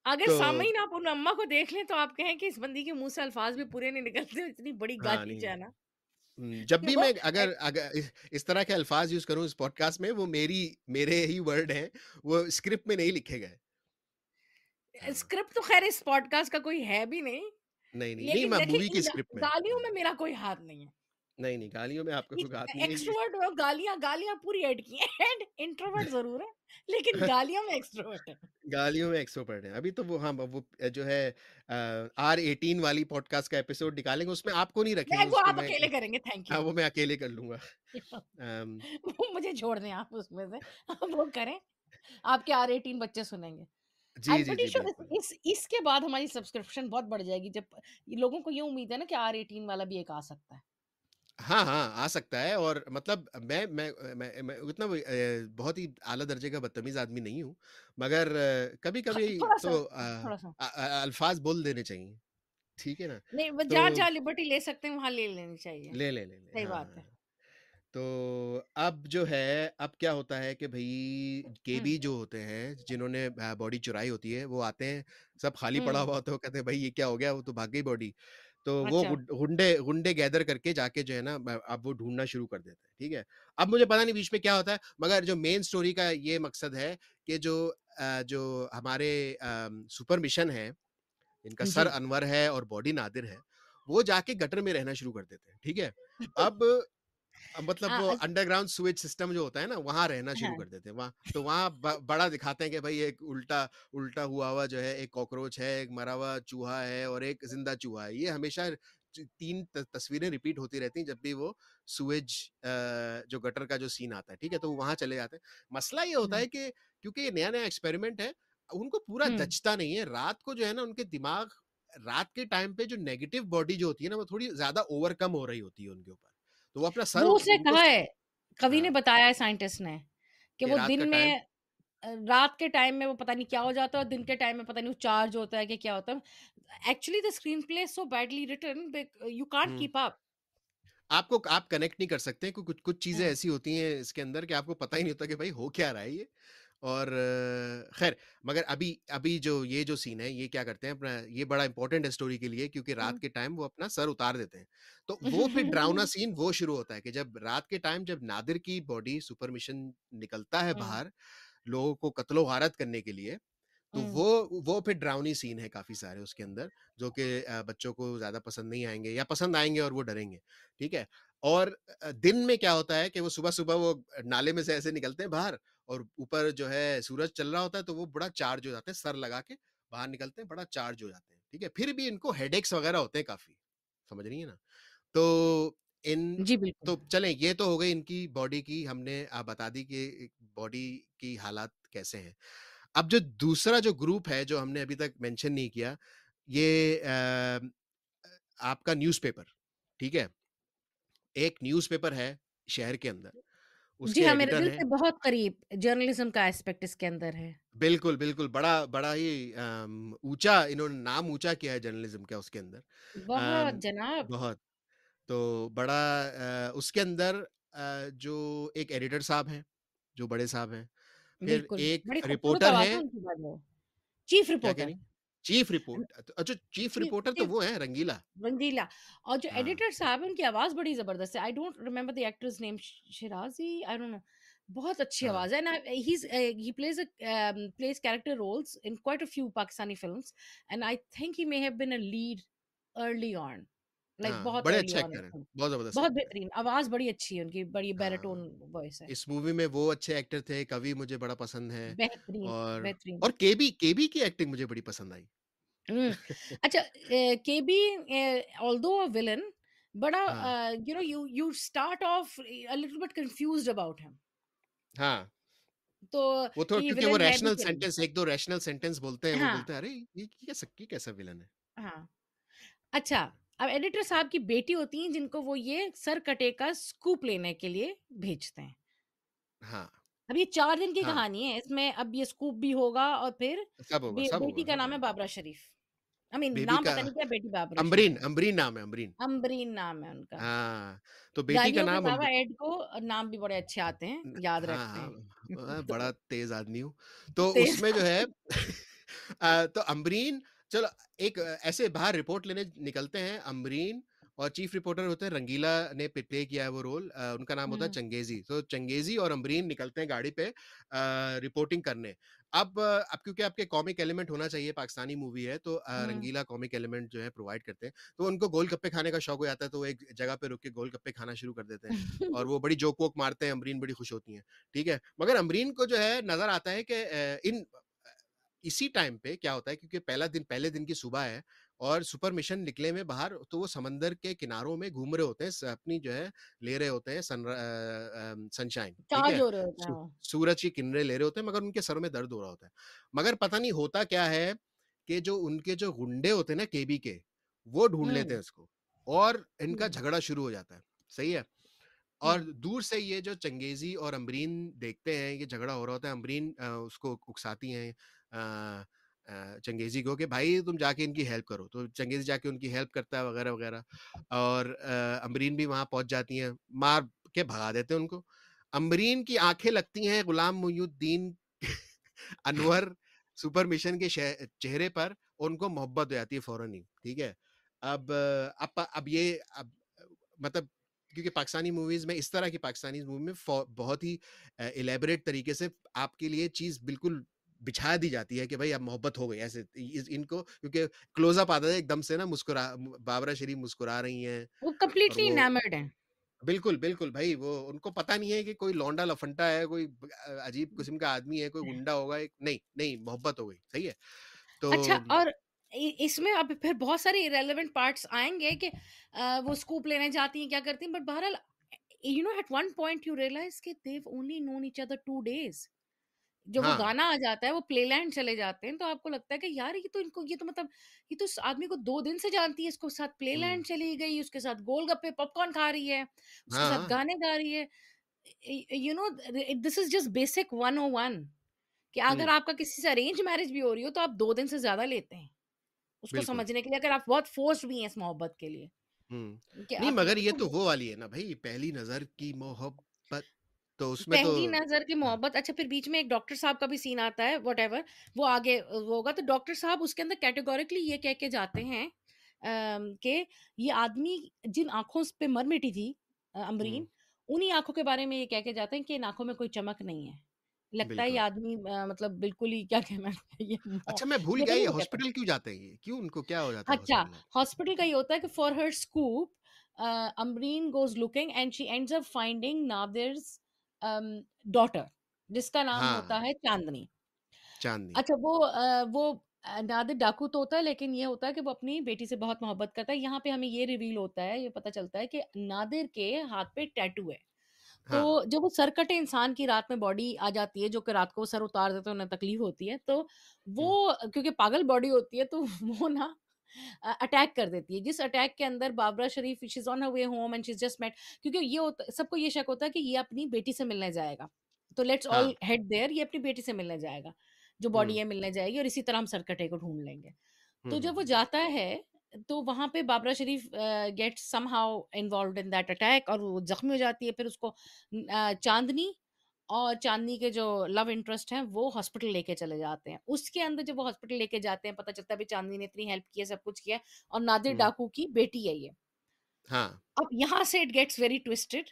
S3: अगर
S1: तो
S3: सामयीन आप उन अम्मा को देख लें तो आप कहें कि इस बंदी के मुँह से अल्फाज भी पूरे नहीं निकलते, इतनी बड़ी
S1: हाँ,
S3: गालीच
S1: नहीं।
S3: है ना।
S1: जब भी
S3: वो
S1: मैं अगर अगर इस तरह के अल्फाज यूज़ करूँ इस पॉडकास्ट में, वो मेरे ही वर्ड हैं, वो स्क्रिप्ट में नहीं लिखे गए। हाँ,
S3: स्क्रिप्ट तो ख़ैर इस पॉडकास्ट का कोई है भी नहीं,
S1: नहीं, नहीं, नहीं,
S3: लेकिन
S1: मैं
S3: देखिए
S1: मूवी
S3: इन
S1: की स्क्रिप्ट में।
S3: गालियों में मेरा कोई हाथ नहीं है।
S1: नहीं, नहीं, गालियों में आपको कोई बात नहीं है ये।
S3: एक्सट्रोवर्ट हो, गालियाँ गालियाँ पूरी ऐड की हैं एंड इंट्रोवर्ट ज़रूर है, लेकिन गालियों में एक्सट्रोवर्ट है।
S1: गालियों में एक्सपर्ट हैं। अभी तो वो हाँ, वो जो है R18 वाली पॉडकास्ट का एपिसोड निकालेंगे, उसमें आपको नहीं
S3: नहीं,
S1: रखेंगे,
S3: वो
S1: उसको
S3: आप
S1: मैं
S3: अकेले करेंगे, थैंक
S1: हाँ,
S3: यू।
S1: वो मैं अकेले कर लूँगा। अम,
S3: वो मुझे छोड़ दें आप उसमें से, वो करें, आपके R18 बच्चे सुनेंगे। आई
S1: जी,
S3: एम
S1: जी,
S3: प्रीटी
S1: जी,
S3: श्योर
S1: बिल्कुल।
S3: इसके बाद हमारी सब्सक्रिप्शन बहुत बढ़ जाएगी, जब ये लोगों को ये उम्मीद है ना कि R18 वाला भी एक आ सकता है।
S1: हाँ, हाँ, आ सकता है और मतलब मैं उतना वो बहुत ही आला दर्जे का बदतमीज़ आदमी नहीं हूँ, मगर कभी-कभी
S3: थोड़ा-सा,
S1: तो
S3: थोड़ा-सा।
S1: अल्फ़ाज़ बोल देने चाहिए, ठीक है ना?
S3: नहीं, वो
S1: तो
S3: जहाँ-जहाँ लिबर्टी ले सकते हैं, वहाँ ले लेनी चाहिए।
S1: ले,
S3: सही
S1: हाँ,
S3: बात है।
S1: हाँ। तो अब जो है, अब क्या होता है कि भई
S3: हुँ,
S1: केबी जो होते हैं, जिन्होंने बॉडी चुराई होती है, वो आते हैं, सब खाली पड़ा
S3: हुँ,
S1: हुआ होता है, वो कहते हैं, "भई ये क्या हो गया? वो तो भाग गई बॉडी।" तो वो
S3: अच्छा।
S1: गुंडे गुंडे गैदर करके जाके जो है ना अब वो ढूँढना शुरू कर देते हैं, ठीक है? अब मुझे पता नहीं बीच में क्या होता है, मगर जो मेन स्टोरी का ये मकसद है कि जो हमारे सुपर मिशन है, इनका सर
S3: जी।
S1: अनवर है और बॉडी नादिर है, वो जाके गटर में रहना शुरू कर देते हैं, ठीक है? अब मतलब वो
S3: हाँ,
S1: अंडरग्राउंड सीवेज सिस्टम जो होता है ना, वहाँ रहना शुरू
S3: हाँ।
S1: कर देते हैं। वहाँ तो वहाँ बड़ा दिखाते हैं कि भई एक उल्टा उल्टा हुआ जो है, एक कॉकरोच है, एक मरा हुआ चूहा है और एक ज़िंदा चूहा है। ये हमेशा 3 तस्वीरें रिपीट होती रहती हैं जब भी वो सीवेज जो गटर का जो सीन आता है, ठीक है? तो वो वहाँ चले जाते हैं। मसला ये होता
S3: हुँ,
S1: है कि क्योंकि ये नया-नया एक्सपेरिमेंट है, उनको पूरा
S3: हुँ।
S1: जचता नहीं है। रात को जो है ना, उनके दिमाग रात के टाइम पे जो नेगेटिव बॉडी जो होती है ना, वो थोड़ी ज़्यादा ओवरकम हो रही होती है उनके ऊपर। तो वो अपना सर
S3: वो उसने
S1: उनको
S3: कहा है, कवि ने
S1: हाँ,
S3: बताया है साइंटिस्ट ने, कि
S1: कि
S3: वो
S1: रात का
S3: दिन
S1: टाइम
S3: में रात के टाइम में वो पता नहीं क्या हो जाता है और दिन के टाइम में पता नहीं वो चार्ज होता है कि क्या होता है। Actually the screenplay is so badly written you can't
S1: hmm,
S3: keep up.
S1: आप कनेक्ट नहीं कर सकते क्योंकि कुछ कुछ चीज़ें
S3: हुँ,
S1: ऐसी होती हैं इसके अंदर कि आपको पता ही नहीं होता कि भाई हो क्या रहा है ये। और ख़ैर मगर अभी अभी जो ये जो सीन है, ये क्या करते हैं अपना ये बड़ा इम्पोर्टेंट है स्टोरी के लिए क्योंकि रात
S3: हुँ।
S1: के टाइम वो अपना सर उतार देते हैं। तो वो फिर डरावना सीन वो शुरू होता है कि जब रात के टाइम जब नादिर की बॉडी सुपर मिशन निकलता है
S3: हुँ,
S1: बाहर, लोगों को कत्लो-गारत करने के लिए, तो
S3: हुँ,
S1: वो फिर डरावनी सीन है काफ़ी सारे उसके अंदर, जो कि बच्चों को ज़्यादा पसंद नहीं आएँगे या पसंद आएँगे और वो डरेंगे, ठीक है? और दिन में क्या होता है कि वो सुबह-सुबह वो नाले में से ऐसे निकलते हैं बाहर और ऊपर जो है सूरज चल रहा होता है, तो वो बड़ा चार्ज हो जाते हैं, सर लगा के बाहर निकलते हैं, बड़ा चार्ज हो जाते हैं, ठीक है? फिर भी इनको हेडेक्स वगैरह होते हैं काफ़ी, समझ रही हैं ना? तो इन
S3: जी, बिल्कुल।
S1: तो चलें ये तो हो गई इनकी बॉडी की हमने बता दी कि बॉडी की हालात कैसे हैं। अब जो दूसरा जो ग्रुप है जो हमने अभी तक मेंशन नहीं किया, ये आपका न्यूज़पेपर, ठीक है? एक न्यूज़पेपर है शहर के अंदर,
S3: जी
S1: उसके
S3: हाँ, मेरे
S1: एडिटर
S3: दिल
S1: हैं
S3: से बहुत करीब जर्नलिज़्म का एस्पेक्ट इसके अंदर है।
S1: बिल्कुल, बिल्कुल, बड़ा बड़ा ही ऊँचा इन्होंने नाम ऊँचा किया है जर्नलिज़्म का उसके अंदर।
S3: बहुत
S1: अम,
S3: जनाब,
S1: बहुत, तो बड़ा उसके अंदर जो एक एडिटर साहब हैं, जो बड़े साहब हैं, फिर
S3: बिल्कुल,
S1: एक
S3: बड़ी खूबसूरत
S1: रिपोर्टर
S3: आवाज़
S1: है
S3: है उनकी बाय द वे। चीफ
S1: क्या कह
S3: रिपोर्टर।
S1: रही हैं? चीफ रिपोर्ट अच्छा चीफ
S3: चीफ
S1: रिपोर्टर तो
S3: चीफ
S1: वो हैं रंगीला।
S3: रंगीला। और जो
S1: हाँ,
S3: एडिटर साहब हैं, उनकी आवाज़ बड़ी ज़बरदस्त है। I don't remember the actor's name Shirazi I don't know. बहुत अच्छी
S1: हाँ,
S3: आवाज़ है and he plays character roles in quite a few Pakistani films and I think he may have been a lead early on, like
S1: हाँ,
S3: बहुत
S1: बड़े
S3: अर्ली
S1: अच्छे
S3: ऑन इन
S1: एक्टर हैं,
S3: फ़िल्म।
S1: बहुत ज़बरदस्त
S3: बहुत
S1: एक्टर हैं।
S3: बेहतरीन, आवाज़ बड़ी अच्छी है उनकी, बड़ी
S1: हाँ,
S3: बैरिटोन वॉइस है।
S1: इस मूवी में वो अच्छे एक्टर थे, कवि मुझे बड़ा पसंद है
S3: बेहतरीन,
S1: और
S3: बेहतरीन।
S1: और केबी की एक्टिंग मुझे बड़ी पसंद आई।
S3: हुँ। अच्छा केबी ऑल्दो अ विलेन बड़ा
S1: हाँ,
S3: you know you start of a little bit confused about him.
S1: हाँ,
S3: तो
S1: वो तो
S3: कि ये
S1: क्योंकि वो
S3: विलेन है भी
S1: रैशनल
S3: कि नहीं?
S1: सेंटेंस 1-2 रैशनल सेंटेंस बोलते हैं, वो
S3: हाँ,
S1: बोलते हैं, "अरे! ये कैसा विलेन है?"
S3: हाँ। अच्छा, अब एडिटर साहब की बेटी होती हैं जिनको वो ये सर कटे का स्कूप लेने के लिए भेजते हैं।
S1: हाँ,
S3: अब ये 4 दिन की
S1: हाँ,
S3: कहानी है, इसमें अब ये स्कूप भी होगा और फिर
S1: सब होगा, सब
S3: बेटी
S1: होगा,
S3: का
S1: सब
S3: नाम है
S1: होगा।
S3: बाबरा शरीफ। आई मीन
S1: बेबी
S3: नाम
S1: का
S3: पता नहीं क्या बेटी बाबरा शरीफ
S1: अम्बरीन
S3: है।
S1: अम्बरीन नाम है, अम्बरीन।
S3: अम्बरीन नाम है उनका।
S1: हाँ, तो बेटी का
S3: गालियों के
S1: नाम
S3: अलावा एड को नाम भी बड़े अच्छे आते हैं, याद
S1: हाँ,
S3: रखते
S1: हाँ,
S3: हैं।
S1: बड़ा
S3: तो
S1: तेज़ आदमी हूँ। तो
S3: तेज़
S1: उसमें जो है तो अम्बरीन चलो एक ऐसे बाहर रिपोर्ट लेने निकलते हैं अम्बरीन और चीफ रिपोर्टर होते हैं रंगीला ने प्ले किया है वो रोल उनका नाम होता है
S3: हुँ,
S1: चंगेज़ी। तो चंगेज़ी और अम्बरीन निकलते हैं गाड़ी पे रिपोर्टिंग करने। अब क्योंकि आपके कॉमिक एलिमेंट होना चाहिए, पाकिस्तानी मूवी है तो
S3: हुँ।
S1: रंगीला कॉमिक एलिमेंट जो है प्रोवाइड करते हैं। तो उनको गोलगप्पे खाने का शौक हो जाता है, तो वो एक जगह पे रुक के गोलगप्पे खाना शुरू कर देते हैं और वो बड़ी जोक वोक मारते हैं, अमरीन बड़ी खुश होती हैं, ठीक है? मगर अमरीन को जो है नज़र आता है कि इसी टाइम पे क्या होता है, क्योंकि पहले दिन की सुबह है और सुपर मिशन निकले में बाहर, तो वो समंदर के किनारों में घूम रहे होते हैं, अपनी जो है ले रहे होते हैं सनशाइन, ठीक
S3: चार्ज
S1: है?
S3: हो रहे होते हैं वो।
S1: सूरज की किरणें ले रहे होते हैं, मगर उनके सरों में दर्द हो रहा होता है। मगर पता नहीं होता क्या है कि जो उनके जो गुंडे होते हैं ना केबी के, वो ढूंढ लेते
S3: हुँ,
S1: हैं उसको और इनका
S3: हुँ,
S1: झगड़ा शुरू हो जाता है। सही है? और
S3: हुँ,
S1: दूर से ये जो चंगेज़ी और अमरीन देखते हैं, ये झगड़ा हो रहा होता है, अमरीन उसको उकसाती हैं चंगेज़ी को कि भाई तुम जाके इनकी हेल्प करो। तो चंगेज़ी जाके उनकी हेल्प करता है वगैरह-वगैरह और अमरीन भी वहाँ पहुँच जाती हैं, मार के भगा देते हैं उनको। अमरीन की आँखें लगती हैं गुलाम मोइनुद्दीन अनवर सुपर मिशन के चेहरे पर और उनको मोहब्बत हो जाती है फ़ौरन ही, ठीक है? अब ये अब मतलब क्योंकि पाकिस्तानी मूवीज़ में इस तरह की पाकिस्तानी मूवी में बहुत ही इलैबोरेट तरीके से आपके लिए चीज़ बिल्कुल बिछा दी जाती है कि भाई अब मोहब्बत हो गई ऐसे इनको क्योंकि क्लोज़अप आता है एकदम से ना बाबरा शरीफ मुस्कुरा रही हैं
S3: वो
S1: और
S3: कंप्लीटली
S1: वो
S3: इनैमर्ड हैं।
S1: बिल्कुल, बिल्कुल भाई वो उनको पता नहीं है कि कोई लौंडा लफंटा है, कोई अजीब किस्म का आदमी है, कोई गुंडा होगा एक नहीं, नहीं मोहब्बत हो गई, सही है? तो
S3: अच्छा और इसमें अब फिर बहुत सारे इरेलेवेंट पार्ट्स आएँगे कि वो स्कूप लेने जाती हैं, क्या करती हैं, बट बहरहाल you know at one point you realize कि they have only known each other 2 days. जब वो
S1: हाँ,
S3: गाना आ जाता है, वो प्लेलैंड चले जाते हैं, तो आपको लगता है कि यार ये तो मतलब ये तो इस आदमी को 2 दिन से जानती है, इसको साथ
S1: हुँ,
S3: प्लेलैंड चली गई, उसके साथ गोलगप्पे, पॉपकॉर्न खा रही है, उसके साथ
S1: हाँ,
S3: गाने गा रही है। You know this is just basic 101 कि अगर
S1: हुँ,
S3: आपका किसी से अरेंज मैरिज भी हो रही हो, तो आप 2 दिन से ज़्यादा लेते हैं, उसको
S1: बिल्कुल।
S3: समझने के लिए, अगर आप बहुत फोर्स्ड भी हैं इस मोहब्बत के लिए,
S1: हुँ।
S3: कि
S1: नहीं
S3: आप
S1: मगर ये
S3: तो
S1: तो वो वाली है ना भई, पहली नज़र की मोहब्बत, तो उसमें तो
S3: पहली नज़र की
S1: हाँ,
S3: मोहब्बत अच्छा फिर बीच में एक डॉक्टर साहब का भी सीन आता है व्हाटएवर वो आगे वो होगा तो डॉक्टर साहब उसके अंदर कैटेगोरिकली ये कह के जाते हैं कि ये आदमी जिन आँखों पे मर मिटी थी
S1: हुँ,
S3: अमरीन, उन्हीं आँखों के बारे में ये कह के जाते हैं कि इन आँखों में कोई चमक नहीं है। लगता है ये
S1: बिल्कुल।
S3: आदमी मतलब बिल्कुल ही क्या कहना है
S1: अच्छा मैं भूल
S3: ये
S1: गया
S3: तो
S1: ये
S3: नहीं वो कहते हैं।
S1: हॉस्पिटल क्यों जाते हैं ये? क्यों उनको क्या हो जाता है
S3: अच्छा,
S1: हॉस्पिटल जाके?
S3: हॉस्पिटल का ये होता है कि for her scoop Amreen goes looking and she ends up finding Nadir's daughter जिसका नाम होता
S1: हाँ,
S3: है चाँदनी।
S1: चाँदनी।
S3: अच्छा वो नादिर डाकू तो होता है लेकिन ये होता है कि वो अपनी बेटी से बहुत मोहब्बत करता है। यहाँ पे हमें ये रिवील होता है, ये पता चलता है कि नादिर के हाथ पे टैटू है। तो
S1: हाँ,
S3: जब वो सरकटे इंसान की रात में बॉडी आ जाती है, जो कि रात को वो सर उतार देते हैं, उन्हें तकलीफ होती है, तो
S1: हुँ,
S3: वो क्योंकि पागल बॉडी होती है, तो वो ना अटैक कर देती है। जिस अटैक के अंदर Babra Sharif she is on her way home and she is just met क्योंकि ये होता सबको ये शक होता है कि ये अपनी बेटी से मिलने जाएगा। तो लेट्स
S1: हाँ,
S3: ऑल हेड देयर ये अपनी बेटी से मिलने जाएगा। जो बॉडी
S1: हुँ,
S3: है मिलने जाएगी और इसी तरह हम सरकटे को ढूँढ लेंगे।
S1: हुँ,
S3: तो
S1: हुँ,
S3: जब वो
S1: हुँ,
S3: जाता है, तो वहाँ पे Babra Sharif gets somehow involved in that attack और वो ज़ख्मी हो जाती है। फिर उसको चाँदनी और चाँदनी के जो लव इंटरेस्ट हैं, वो हॉस्पिटल लेके चले जाते हैं। उसके अंदर जब वो हॉस्पिटल लेके जाते हैं, पता चलता है अभी चाँदनी ने इतनी हेल्प की है, सब कुछ किया है और नादिर
S1: हुँ,
S3: डाकू की बेटी है ये।
S1: हाँ,
S3: अब यहाँ से इट गेट्स वेरी ट्विस्टेड।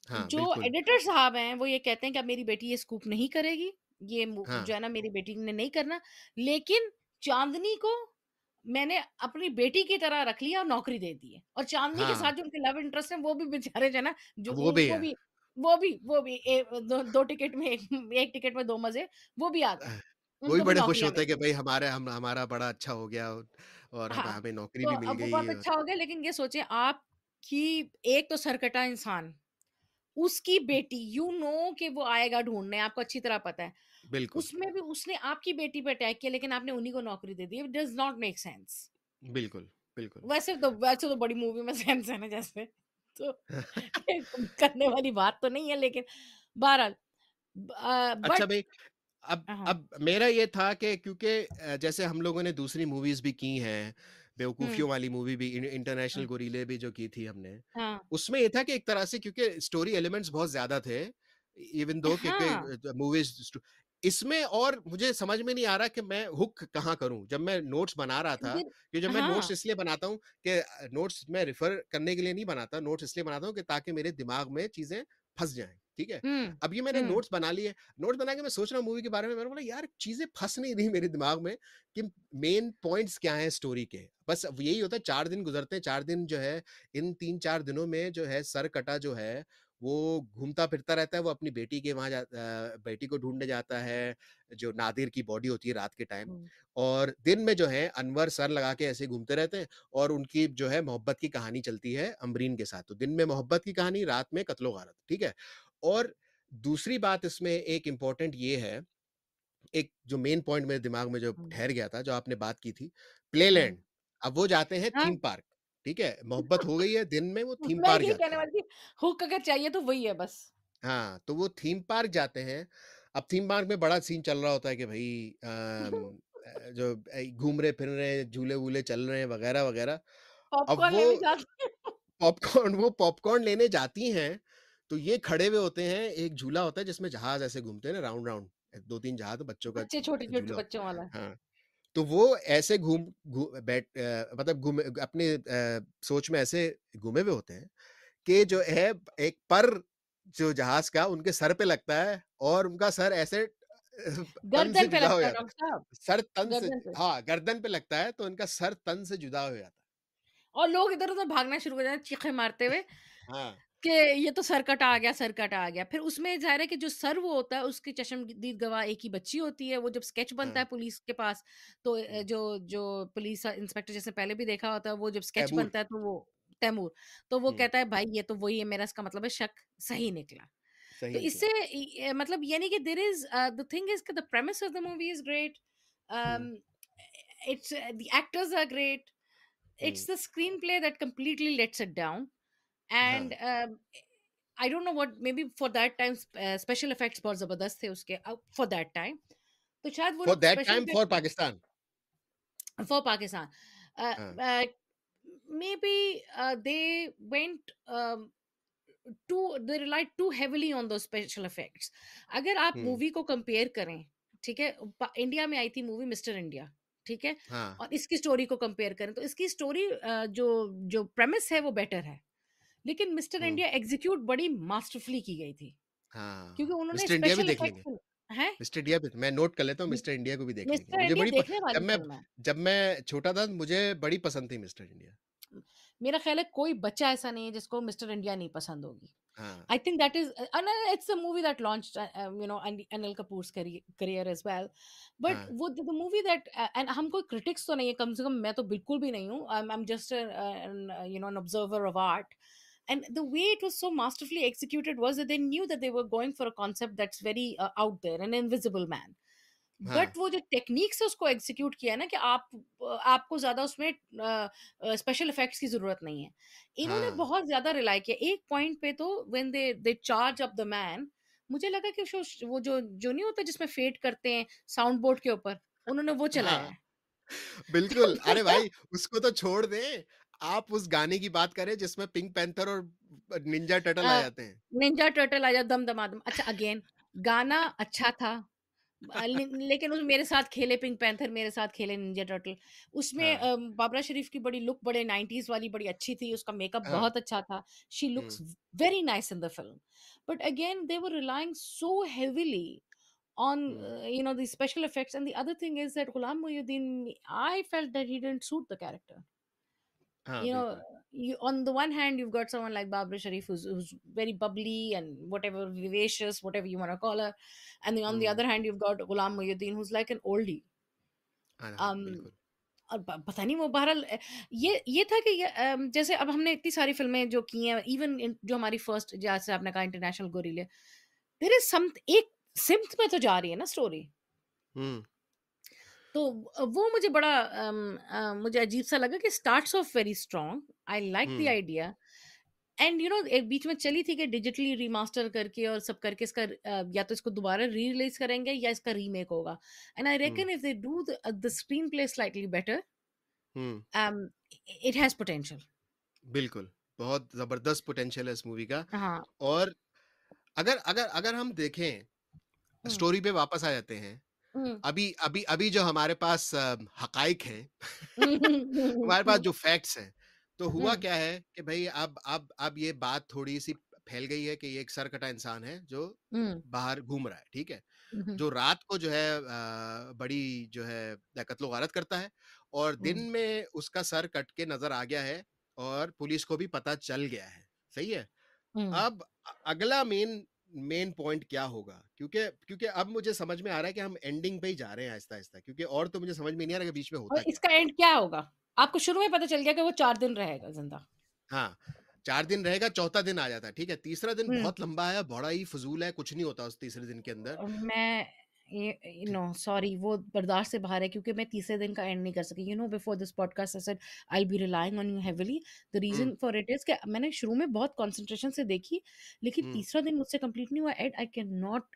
S1: हाँ,
S3: जो
S1: बिल्कुल।
S3: एडिटर साहब हैं, वो ये कहते हैं कि अब मेरी बेटी ये स्कूप नहीं करेगी। ये
S1: हाँ,
S3: जो है ना मेरी बेटी ने नहीं करना। लेकिन चाँदनी को मैंने अपनी बेटी की तरह रख लिया और नौकरी दे दी है। और चाँदनी के
S1: हाँ,
S3: साथ जो उनके लव इंटरेस्ट हैं, वो भी बेचारे जो है ना जो
S1: वो भी
S3: उनको
S1: है।
S3: भी वो भी 2 टिकट में 1 टिकट में 2 मज़े, वो भी आ गए।
S1: वो भी
S3: उनको भी
S1: बड़े खुश
S3: नौकरियाँ
S1: होते
S3: मिल
S1: हैं कि
S3: गई।
S1: भाई हमारा बड़ा अच्छा हो गया और अब
S3: हाँ,
S1: हमें नौकरी
S3: तो
S1: भी मिल
S3: अब वो
S1: गई
S3: बहुत
S1: और
S3: अच्छा हो गया लेकिन ये सोचिए आपकी एक तो सरकटा इंसान उसकी बेटी यू नो कि वो आएगा ढूँढने, आपको अच्छी तरह पता है।
S1: बिल्कुल,
S3: उसमें भी उसने आपकी बेटी पे अटैक किया लेकिन आपने उन्हीं को नौकरी दे दी। It does not make sense.
S1: बिल्कुल, बिल्कुल।
S3: वैसे तो बड़ी मूवी में सेंस है ना जैसे तो करने वाली बात तो नहीं है लेकिन बहरहाल
S1: अच्छा
S3: बट
S1: भई, अब
S3: हाँ,
S1: अब मेरा ये था कि क्योंकि जैसे हम लोगों ने दूसरी मूवीज़ भी की हैं,
S3: हुँ,
S1: बेवकूफ़ियों वाली मूवी भी इंटरनेशनल
S3: हाँ,
S1: गोरीले भी जो की थी हमने,
S3: हाँ,
S1: उसमें ये था कि एक तरह से क्योंकि स्टोरी एलिमेंट्स बहुत ज़्यादा थे, इवन दो कि
S3: हाँ,
S1: मूवीज़ इसमें और मुझे समझ में नहीं आ रहा कि मैं हुक कहाँ करूँ? जब मैं नोट्स बना रहा था,
S3: ये
S1: कि जब मैं नोट्स
S3: हाँ,
S1: इसलिए बनाता हूँ कि नोट्स मैं रिफ़र करने के लिए नहीं बनाता, नोट्स इसलिए बनाता हूँ कि ताकि मेरे दिमाग में चीज़ें फँस जाएँ। ठीक है।
S3: हुँ,
S1: अब ये मैंने
S3: हुँ,
S1: नोट्स बना लिए, नोट्स बना के मैं सोच रहा हूँ मूवी के बारे में, मैंने बोला यार चीज़ें फँस नहीं रही मेरे दिमाग में कि मेन पॉइंट्स क्या हैं स्टोरी के। बस अब यही होता है 4 दिन गुज़रते हैं, 4 दिन जो है, इन 3-4 दिनों में जो है सरकटा जो है, वो घूमता-फिरता रहता है, वो अपनी बेटी के वहाँ बेटी को ढूँढने जाता है, जो नादिर की बॉडी होती है रात के टाइम।
S3: हुँ,
S1: और दिन में जो है अनवर सर लगा के ऐसे घूमते रहते हैं और उनकी जो है मोहब्बत की कहानी चलती है अमरीन के साथ। तो दिन में मोहब्बत की कहानी, रात में कत्लो-गारत, ठीक है? और दूसरी बात इसमें एक इम्पोर्टेंट ये है, एक जो मेन पॉइंट मेरे दिमाग में जो
S3: हुँ,
S1: ठहर गया था, जो आपने बात की थी,
S3: हुँ।
S1: प्लेलैंड। अब वो जाते हैं
S3: हाँ।
S1: थीम पार्क, ठीक है? मोहब्बत हो गई है, दिन में वो थीम
S3: मैं
S1: पार्क
S3: यही
S1: जाते
S3: कहने
S1: हैं।
S3: वाली थी, हुक अगर चाहिए तो वही है बस।
S1: हाँ, तो वो थीम पार्क जाते हैं। अब थीम पार्क में बड़ा सीन चल रहा होता है कि भई जो घूम रहे, फिर रहे हैं, झूले-वूले चल रहे हैं वगैरह-वगैरह। अब
S3: पॉपकॉर्न
S1: वो
S3: लेने जाते हैं।
S1: पॉपकॉर्न लेने जाती हैं, तो ये खड़े हुए होते हैं, एक झूला होता है जिसमें जहाज़ ऐसे घूमते हैं ना राउंड-राउंड, 2-3 जहाज़ बच्चों का
S3: बच्चे छोटे-छोटे
S1: झूला होता
S3: बच्चों वाला।
S1: है। हाँ, तो वो ऐसे मतलब घूमे अपने सोच में ऐसे घूमे हुए होते हैं कि जो है एक पर जो जहाज़ का उनके सर पे लगता है और उनका सर ऐसे तन से
S3: गर्दन पे
S1: जुदा हो
S3: लगता है
S1: जाता
S3: डॉक्टर साहब,
S1: है। सर तन से
S3: गर्दन पे।
S1: हाँ, गर्दन पे लगता है तो उनका सर तन से जुदा हो जाता
S3: और लोग इधर-उधर भागना शुरू कर जाते हैं चीखें मारते हुए
S1: है। हाँ,
S3: कि ये तो सरकट आ गया, सरकट आ गया। फिर उसमें ज़ाहिर है कि जो सर वो होता है उसकी चश्मदीद गवाह एक ही बच्ची होती है। वो जब स्केच बनता
S1: हाँ,
S3: है पुलिस के पास तो
S1: हुँ,
S3: जो जो पुलिस इंस्पेक्टर जैसे पहले भी देखा होता है वो जब स्केच
S1: तैमूर।
S3: बनता है तो वो तैमूर, तो वो
S1: हुँ,
S3: कहता है भाई ये तो वही है मेरा इसका मतलब है शक सही निकला।
S1: सही
S3: तो
S1: निकला।
S3: इससे मतलब ये नहीं कि there is the thing is कि the premise of the movie is great.
S1: Hmm,
S3: um, it's the actors are great. It's
S1: hmm,
S3: the screenplay that completely lets it down.
S1: हाँ।
S3: And I don't know what, maybe for that time special effects बहुत जबरदस्त थे उसके for that time. तो शायद वो
S1: फॉर
S3: लोग
S1: that
S3: special
S1: time for
S3: effect
S1: Pakistan.
S3: for Pakistan. Uh,
S1: हाँ,
S3: uh, maybe they went they relied too heavily on those special effects. अगर आप
S1: हुँ,
S3: मूवी को कंपेयर करें, ठीक है, इंडिया में आई थी मूवी मिस्टर इंडिया, ठीक है,
S1: हाँ,
S3: और इसकी स्टोरी को कंपेयर करें तो इसकी स्टोरी जो जो प्रेमिस है वो बेटर है, लेकिन मिस्टर
S1: हुँ,
S3: इंडिया एग्जीक्यूट बड़ी मास्टरफुली की गई थी क्योंकि
S1: हाँ।
S3: उन्होंने
S1: मिस्टर इंडिया भी
S3: स्पेशल
S1: देख लेंगे।
S3: इफेक्ट्स है।
S1: मिस्टर इंडिया भी मैं नोट कर लेता हूँ, मिस्टर इंडिया को भी देख लेंगे।
S3: मिस्टर
S1: मुझे
S3: इंडिया
S1: बड़ी प
S3: देखने वाली फिल्म है।
S1: जब मैं छोटा था मुझे बड़ी पसंद थी मिस्टर इंडिया।
S3: मेरा ख्याल है कोई बच्चा ऐसा नहीं है जिसको मिस्टर इंडिया नहीं पसंद होगी।
S1: हाँ,
S3: I think that is, and it's a movie that launched, Anil Kapoor's career as well. But
S1: हाँ,
S3: वो the movie that, and हम कोई critics तो नहीं है, कम से कम मैं तो बिल्कुल भी नहीं हूँ. I'm just an observer of art. And the way it was so masterfully executed was that they knew that they were going for a concept that's very out there, an invisible man.
S1: हाँ,
S3: बट वो जो टेक्निक से उसको एग्जीक्यूट किया ना कि आपको ज्यादा उसमें स्पेशल इफेक्ट्स की जरूरत नहीं है, इन्होंने
S1: हाँ,
S3: बहुत ज्यादा रिलाई किया एक पॉइंट पे। तो when they charge up the man, मुझे लगा कि वो जो जो नहीं होता जिसमें फेट करते हैं साउंड बोर्ड के ऊपर, उन्होंने वो चलाया
S1: हाँ,
S3: है।
S1: बिल्कुल। अरे भाई उसको तो छोड़ दें, आप उस गाने की बात करें जिसमें पिंक पैंथर और निंजा टर्टल आ जाते हैं।
S3: निंजा टर्टल आया दम दमादम, अच्छा अगेन गाना अच्छा था। लेकिन उस मेरे साथ खेले पिंक पैंथर, मेरे साथ खेले निंजा टर्टल, उसमें
S1: हाँ,
S3: बाबरा शरीफ की बड़ी लुक बड़े 90s वाली बड़ी अच्छी थी, उसका मेकअप
S1: हाँ,
S3: बहुत अच्छा था, she
S1: hmm,
S3: looks very nice in the film. But again they were relying so heavily on
S1: hmm,
S3: the special effects. And the other thing is that Ghulam Muhyiddin, I felt that he didn't suit the character.
S1: हाँ,
S3: you know
S1: बिल्कुल।
S3: you, on the one hand you've got someone like Babra Sharif who's very bubbly and whatever, vivacious, whatever you want to call her, and on the
S1: hmm,
S3: other hand you've got Ghulam Muhyiddin who's like an oldie.
S1: हाँ, हाँ,
S3: um
S1: बिल्कुल।
S3: और पता नहीं वो बहरहाल ये था कि जैसे अब हमने इतनी सारी फिल्में जो की हैं, इवन जो हमारी फर्स्ट, जैसे आपने कहा इंटरनेशनल गोरिल्ले, देयर इज सम एक सिम्थ में तो जा रही है ना स्टोरी।
S1: हुँ,
S3: तो वो मुझे बड़ा मुझे अजीब सा लगा कि starts of very strong, I like the
S1: hmm,
S3: idea. And एक बीच में चली थी कि डिजिटली रिमास्टर करके और सब करके इसका या तो इसको दोबारा री रिलीज करेंगे या इसका रीमेक होगा। And I
S1: hmm,
S3: reckon if they do the screen play slightly better,
S1: hmm,
S3: it has potential.
S1: बिल्कुल। बहुत ज़बरदस्त पोटेंशियल है इस मूवी का।
S3: हाँ।
S1: और अगर अगर अगर हम देखें,
S3: हम्म,
S1: स्टोरी पे वापस आ जाते हैं।
S3: हम्म,
S1: अभी अभी अभी जो हमारे पास हक़ाइक़ हैं,
S3: हम्म,
S1: हमारे पास जो फैक्ट्स हैं, तो हुआ
S3: हम्म,
S1: क्या है कि भई अब ये बात थोड़ी-सी फैल गई है कि ये एक सर कटा इंसान है जो
S3: हुँ,
S1: बाहर घूम रहा है, ठीक है?
S3: हुँ, हुँ,
S1: जो रात को जो है बड़ी जो है कत्लो-गारत करता है और दिन
S3: हुँ,
S1: में उसका सर कट के नज़र आ गया है और पुलिस को भी पता चल गया है, सही है?
S3: हुँ।
S1: अब अगला मेन मेन पॉइंट क्या होगा? क्योंकि क्योंकि अब मुझे समझ में आ रहा है कि हम एंडिंग पे ही जा रहे हैं आहिस्ता-आहिस्ता, क्योंकि और तो मुझे समझ में नहीं आ रहा कि बीच में
S3: और
S1: होता क्या है?
S3: इसका एंड क्या होगा? आपको शुरू में पता चल गया कि वो 4 दिन रहेगा ज़िंदा।
S1: हाँ, 4 दिन रहेगा, चौथा दिन आ जाता है, ठीक है? तीसरा दिन
S3: हुँ।
S1: बहुत लंबा है, बड़ा ही फ़िज़ूल है, कुछ नहीं होता उस तीसरे दिन के अंदर।
S3: मैं ये नो सॉरी वो बर्दाश्त से बाहर है क्योंकि मैं तीसरे दिन का एंड नहीं कर सकी। Before this podcast I said I will be relying on you heavily. The
S1: hmm,
S3: reason for it is कि मैंने शुरू में बहुत कंसंट्रेशन से देखी, लेकिन
S1: हुँ।
S3: तीसरा दिन मुझसे कंप्लीट नहीं हुआ। And I can not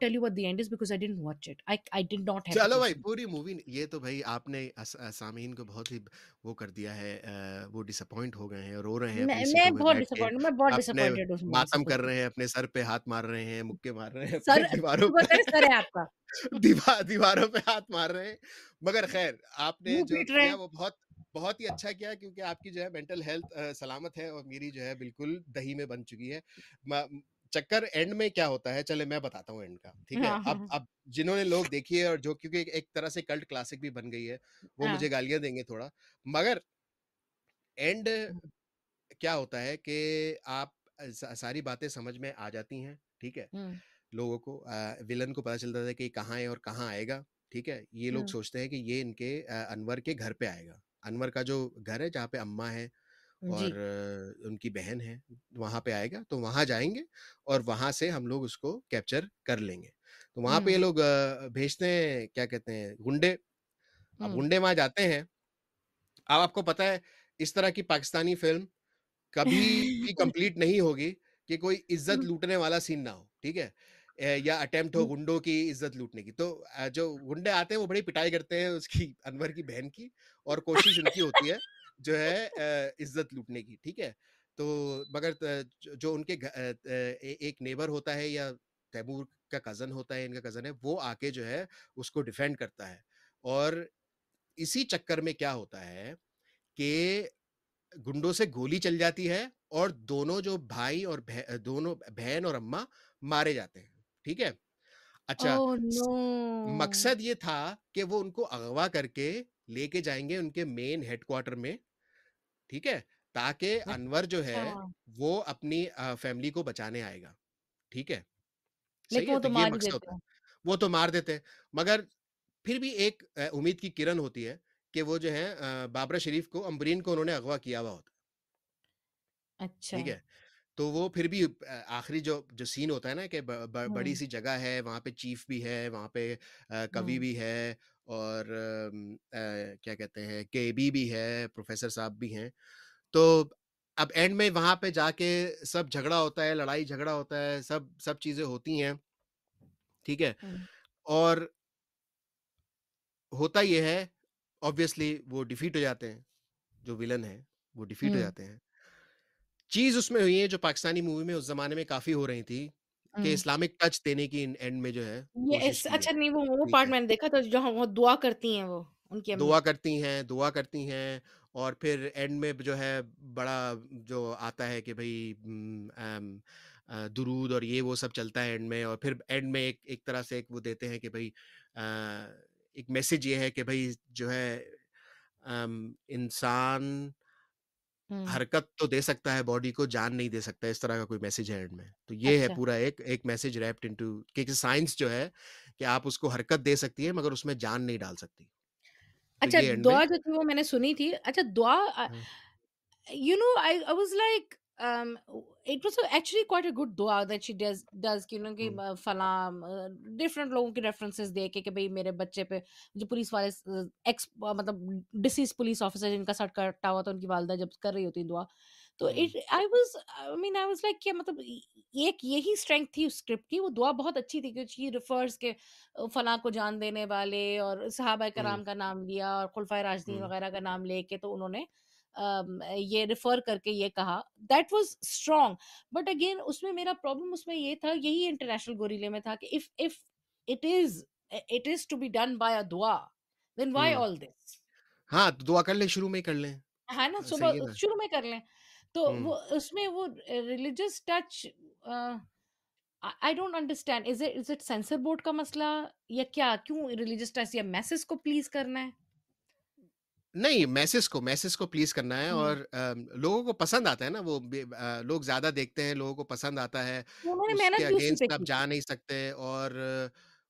S3: tell you what the end is because I didn't watch it. I did not have the
S1: चलो भाई,
S3: पेशेंस।
S1: पूरी मूवी ये तो भई आपने सामीन को बहुत ही वो कर दिया है, वो डिसअपॉइंट हो गए हैं, रो रहे हैं अपनी सीटों में बैठ के,
S3: मैं बहुत
S1: अपने
S3: डिसअपॉइंटेड उस मूवी से
S1: मातम
S3: खुद
S1: कर
S3: भी।
S1: रहे हैं, अपने सर पे हाथ मार रहे हैं, मुक्के मार रहे हैं अपने
S3: सर
S1: दीवारों
S3: शुक्र
S1: पे
S3: करे सर है आपका।
S1: दीवारों पे हाथ मार रहे हैं। मगर ख़ैर, आपने
S3: मुँह
S1: जो
S3: पीट रहे
S1: किया
S3: हैं।
S1: वो बहुत बहुत ही अच्छा किया, क्योंकि आपकी जो है मेंटल हेल्थ सलामत है और मेरी जो है बिल्कुल दही में बन चुकी है। म चक्कर एंड में क्या होता है, चले मैं बताता हूँ एंड का, ठीक है?
S3: हाँ, हाँ,
S1: अब जिन्होंने लोग देखी है और जो, क्योंकि एक तरह से कल्ट क्लासिक भी बन गई है, वो
S3: हाँ।
S1: मुझे गालियाँ देंगे थोड़ा। मगर एंड क्या होता है कि आप सारी बातें समझ में आ जाती हैं, ठीक है?
S3: हुँ,
S1: लोगों को विलन को पता चलता था कि कहाँ है और कहाँ आएगा, ठीक है? ये लोग
S3: हुँ,
S1: सोचते हैं कि ये इनके अनवर के घर पे आएगा। अनवर का जो घर है जहाँ पे अम्मा है
S3: जी।
S1: और उनकी बहन है, वहाँ पे आएगा, तो वहाँ जाएँगे और वहाँ से हम लोग उसको कैप्चर कर लेंगे। तो वहाँ पे
S3: हुँ,
S1: ये लोग भेजते हैं, क्या कहते हैं, गुंडे। अब
S3: हुँ।
S1: गुंडे वहाँ जाते हैं। अब आपको पता है, इस तरह की पाकिस्तानी फ़िल्म कभी भी कंप्लीट नहीं होगी कि कोई इज्जत लूटने वाला सीन ना हो, ठीक है? या अटेम्प्ट हो गुंडों की इज्जत लूटने की। तो जो गुंडे आते हैं वो बड़ी पिटाई करते हैं उसकी, अनवर की बहन की, और कोशिश उनकी होती है जो है इज्जत लूटने की, ठीक है? तो मगर जो उनके एक नेबर होता है, या तैमूर का कज़न होता है, इनका कज़न है, वो आके जो है उसको डिफेंड करता है। और इसी चक्कर में क्या होता है कि गुंडों से गोली चल जाती है और दोनों जो भाई और दोनों बहन और अम्मा मारे जाते हैं, ठीक है? अच्छा,
S3: ओह
S1: स
S3: नो!
S1: मकसद ये था कि वो उनको अगवा करके लेके जाएँगे उनके मेन हेडक्वार्टर में, ठीक है? ताकि अनवर जो
S3: अच्छा,
S1: है, वो अपनी फैमिली को बचाने आएगा, ठीक है? सही
S3: लेकिन
S1: है?
S3: वो
S1: तो
S3: तो
S1: ये
S3: मार ही
S1: मकसद
S3: देते
S1: होता है।
S3: हैं।
S1: वो तो मार देते हैं, मगर फिर भी एक उम्मीद की किरण होती है कि वो जो है बाबरा शरीफ को, अम्बरीन को उन्होंने अगवा किया हुआ होता है,
S3: अच्छा।
S1: ठीक है? तो वो फिर भी आखिरी जो जो सीन होता है ना कि बड़ी
S3: हुँ,
S1: सी जगह है, वहाँ पे चीफ भी है, वहाँ पे कवि
S3: हुँ,
S1: भी है और क्या कहते हैं, केबी भी है, प्रोफेसर साहब भी हैं। तो अब एंड में वहाँ पे जाके सब झगड़ा होता है, लड़ाई झगड़ा होता है, सब सब चीज़ें होती हैं, ठीक है?
S3: हुँ,
S1: और होता ये है, ऑब्वियसली वो डिफीट हो जाते हैं, जो विलन है, वो डिफीट हो
S3: हुँ,
S1: जाते हैं। चीज़ उसमें हुई है जो पाकिस्तानी मूवी में उस ज़माने में काफ़ी हो रही थी, कि
S3: हुँ।
S1: इस्लामिक टच देने की एंड में जो है
S3: ये
S1: कोशिश
S3: इस
S1: की है,
S3: अच्छा नहीं वो
S1: ठीक
S3: पार्ट
S1: है।
S3: मैंने देखा था जहाँ वो दुआ करती हैं वो, उनकी अम्मी।
S1: दुआ करती हैं और फिर एंड में जो है बड़ा जो आता है कि भई दुरूद और ये वो सब चलता है एंड में, और फिर एंड में एक एक तरह से एक वो देते हैं कि भई एक मैसेज ये है कि भई जो है इंसान
S3: हुँ,
S1: हरकत तो दे सकता है, बॉडी को जान नहीं दे सकता, इस तरह का कोई मैसेज है एंड में। तो ये है
S3: अच्छा।
S1: पूरा एक एक मैसेज रैप्ड इनटू, क्योंकि साइंस जो है कि आप उसको हरकत दे सकती है मगर उसमें जान नहीं डाल सकती। तो
S3: अच्छा
S1: ये एंड में
S3: दुआ जो थी वो मैंने सुनी थी। अच्छा दुआ
S1: हाँ,
S3: I was like, it was actually quite a good dua that she does कि कि
S1: हुँ,
S3: फलां डिफरेंट लोगों के रेफरेंसेस दे के कि भाई मेरे बच्चे पे जो पुलिस वाले एक्स मतलब डिसीज पुलिस ऑफिसर जिनका सर कटा हुआ था उनकी वालदा जब कर रही होती दुआ तो
S1: हुँ,
S3: इट आई वाज लाइक क्या मतलब एक यही स्ट्रेंथ थी उस स्क्रिप्ट की वो दुआ बहुत अच्छी थी क्योंकि रिफर्स के फलां को जान देने वाले और सहाबा
S1: हुँ,
S3: कराम का नाम लिया और खुलफाए राशिदीन
S1: हुँ,
S3: वगैरह का नाम लेके तो उन्होंने ये रेफर करके ये कहा that was strong but again उसमें मेरा प्रॉब्लम उसमें ये था यही इंटरनेशनल गोरिल्ले में था कि if it is to be done by a Dua then why
S1: hmm.
S3: All this
S1: हाँ, तो दुआ कर लें, शुरू में ही कर लें।
S3: है ना
S1: सही है
S3: सुबह
S1: ना?
S3: शुरू में कर लें तो
S1: हुँ।
S3: वो उसमें वो religious touch I don't understand, is it sensor board का मसला या क्या? क्यों रिलीजियस टच या मैसेज को प्लीज करना है?
S1: नहीं, मैसेज को प्लीज़ करना है
S3: हम्म।
S1: और लोगों को पसंद आता है ना वो लोग ज़्यादा देखते हैं, लोगों को पसंद आता है,
S3: तो उन्होंने
S1: उसके
S3: मेहनत भी उसी पे
S1: अगेंस्ट आप
S3: की
S1: जा
S3: थी।
S1: नहीं सकते और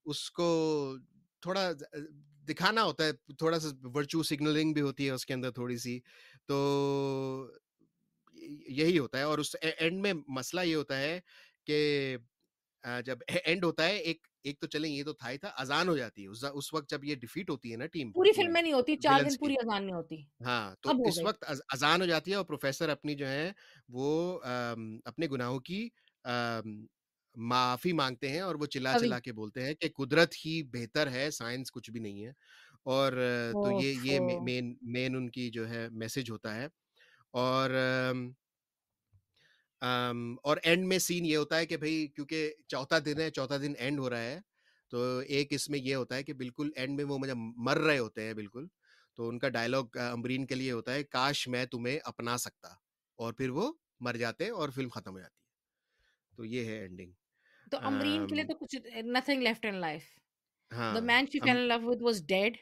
S1: उसको थोड़ा दिखाना होता है, थोड़ा-सा वर्च्यू सिग्नलिंग भी होती है उसके अंदर थोड़ी-सी, तो यही होता है और उस एंड में मसला ये होता है कि जब एंड होता है एक एक तो चलें ये तो था ही था, अज़ान हो जाती है, उस वक़्त जब ये डिफीट होती है ना
S3: पूरी
S1: टीम
S3: फिल्म में नहीं होती, 4
S1: विलेन्स
S3: दिन
S1: की।
S3: पूरी अज़ान नहीं होती।
S1: हाँ, तो
S3: अब हो
S1: इस
S3: गई।
S1: वक़्त अज़ान हो जाती है और प्रोफ़ेसर अपनी जो है वो अपने गुनाहों की माफ़ी माँगते हैं और वो
S3: तभी।
S1: चिल्ला-चिल्ला के बोलते हैं कि कुदरत ही बेहतर है, साइंस कुछ भी नहीं है। और तो ये
S3: ओफ़ो!
S1: मेन मेन उनकी जो है मैसेज होता है और और एंड में सीन ये होता है कि भई क्योंकि चौथा दिन है, चौथा दिन एंड हो रहा है, तो एक इसमें ये होता है कि बिल्कुल एंड में वो जब मर रहे होते हैं बिल्कुल, तो उनका डायलॉग अम्बरीन के लिए होता है, "काश मैं तुम्हें अपना सकता" और फिर वो मर जाते हैं और फ़िल्म खत्म हो जाती है। तो ये है एंडिंग।
S3: तो अमरीन के लिए
S1: अम,
S3: तो कुछ nothing left in life. The
S1: हाँ,
S3: man she fell in love with was dead.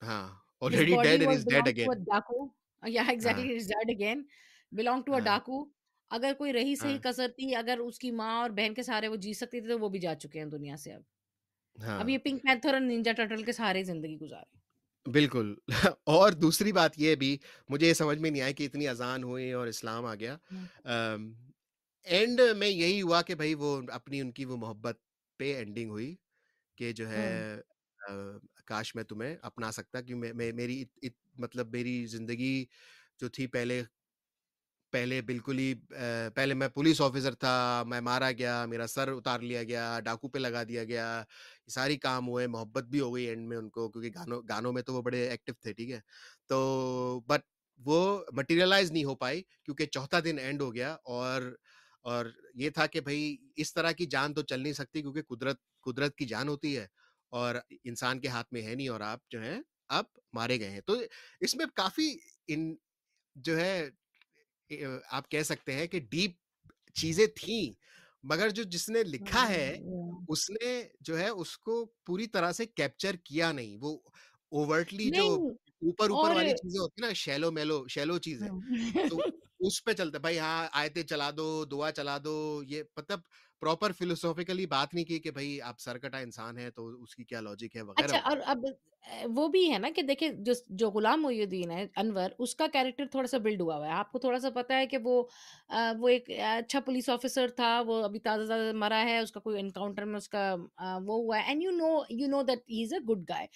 S1: हाँ,
S3: His
S1: already
S3: body
S1: dead and
S3: was
S1: is dead
S3: belonged to a
S1: again.
S3: डाकू। Yeah,
S1: हाँ,
S3: exactly, he's dead again, belonged to a
S1: हाँ,
S3: डाकू। अगर कोई रही सही
S1: हाँ,
S3: कसर थी, अगर उसकी माँ और बहन के सहारे वो जी सकती थी, तो वो भी जा चुके हैं दुनिया से अब। अब
S1: हाँ।
S3: ये पिंक पैंथर और निंजा टर्टल के सहारे ही ज़िंदगी गुज़ारे।
S1: बिल्कुल। और दूसरी बात ये भी मुझे ये समझ में नहीं आई कि इतनी अज़ान हुई और इस्लाम आ गया।
S3: हुँ,
S1: अम, एंड में यही हुआ कि भई वो अपनी उनकी वो मोहब्बत पे एंडिंग हुई कि जो है
S3: हुँ।
S1: काश मैं तुम्हें अपना सकता कि मैं मेरी मतलब मेरी ज़िंदगी जो थी पहले पहले बिल्कुल ही पहले मैं पुलिस ऑफिसर था, मैं मारा गया, मेरा सर उतार लिया गया, डाकू पे लगा दिया गया, ये सारी काम हुए, मोहब्बत भी हो गई एंड में उनको क्योंकि गानों गानों में तो वो बड़े एक्टिव थे, ठीक है? तो बट वो मटेरियलाइज़ नहीं हो पाई क्योंकि चौथा दिन एंड हो गया और ये था कि भई इस तरह की जान तो चल नहीं सकती क्योंकि कुदरत कुदरत की जान होती है और इंसान के हाथ में है नहीं और आप जो हैं, आप मारे गए हैं। तो इसमें काफ़ी इन जो है आप कह सकते हैं कि डीप चीज़ें थीं, मगर जो जिसने लिखा है,
S3: हुँ,
S1: उसने जो है उसको पूरी तरह से कैप्चर किया नहीं। वो ओवरटली जो
S3: नहीं
S1: ऊपर-ऊपर
S3: और
S1: वाली चीज़ें होती हैं ना, शैलो चीज़ें, तो
S3: हुँ।
S1: उस पे चलता है। भाई हाँ, आयतें चला दो, दुआ चला दो, ये मतलब प्रॉपर फिलोसॉफिकली बात नहीं की कि भई आप सरकटा इंसान हैं, तो उसकी क्या लॉजिक है
S3: अच्छा और
S1: वगैरह-वगैरह।
S3: अब वो भी है ना कि देखिए जो जो गुलाम मोहिउद्दीन है अनवर उसका कैरेक्टर थोड़ा-सा बिल्ड हुआ है। आपको थोड़ा-सा पता है कि वो एक अच्छा पुलिस ऑफिसर था, वो अभी ताज़ा-ताज़ा मरा है, उसका कोई एनकाउंटर में उसका वो हुआ है and you know that he is a good guy.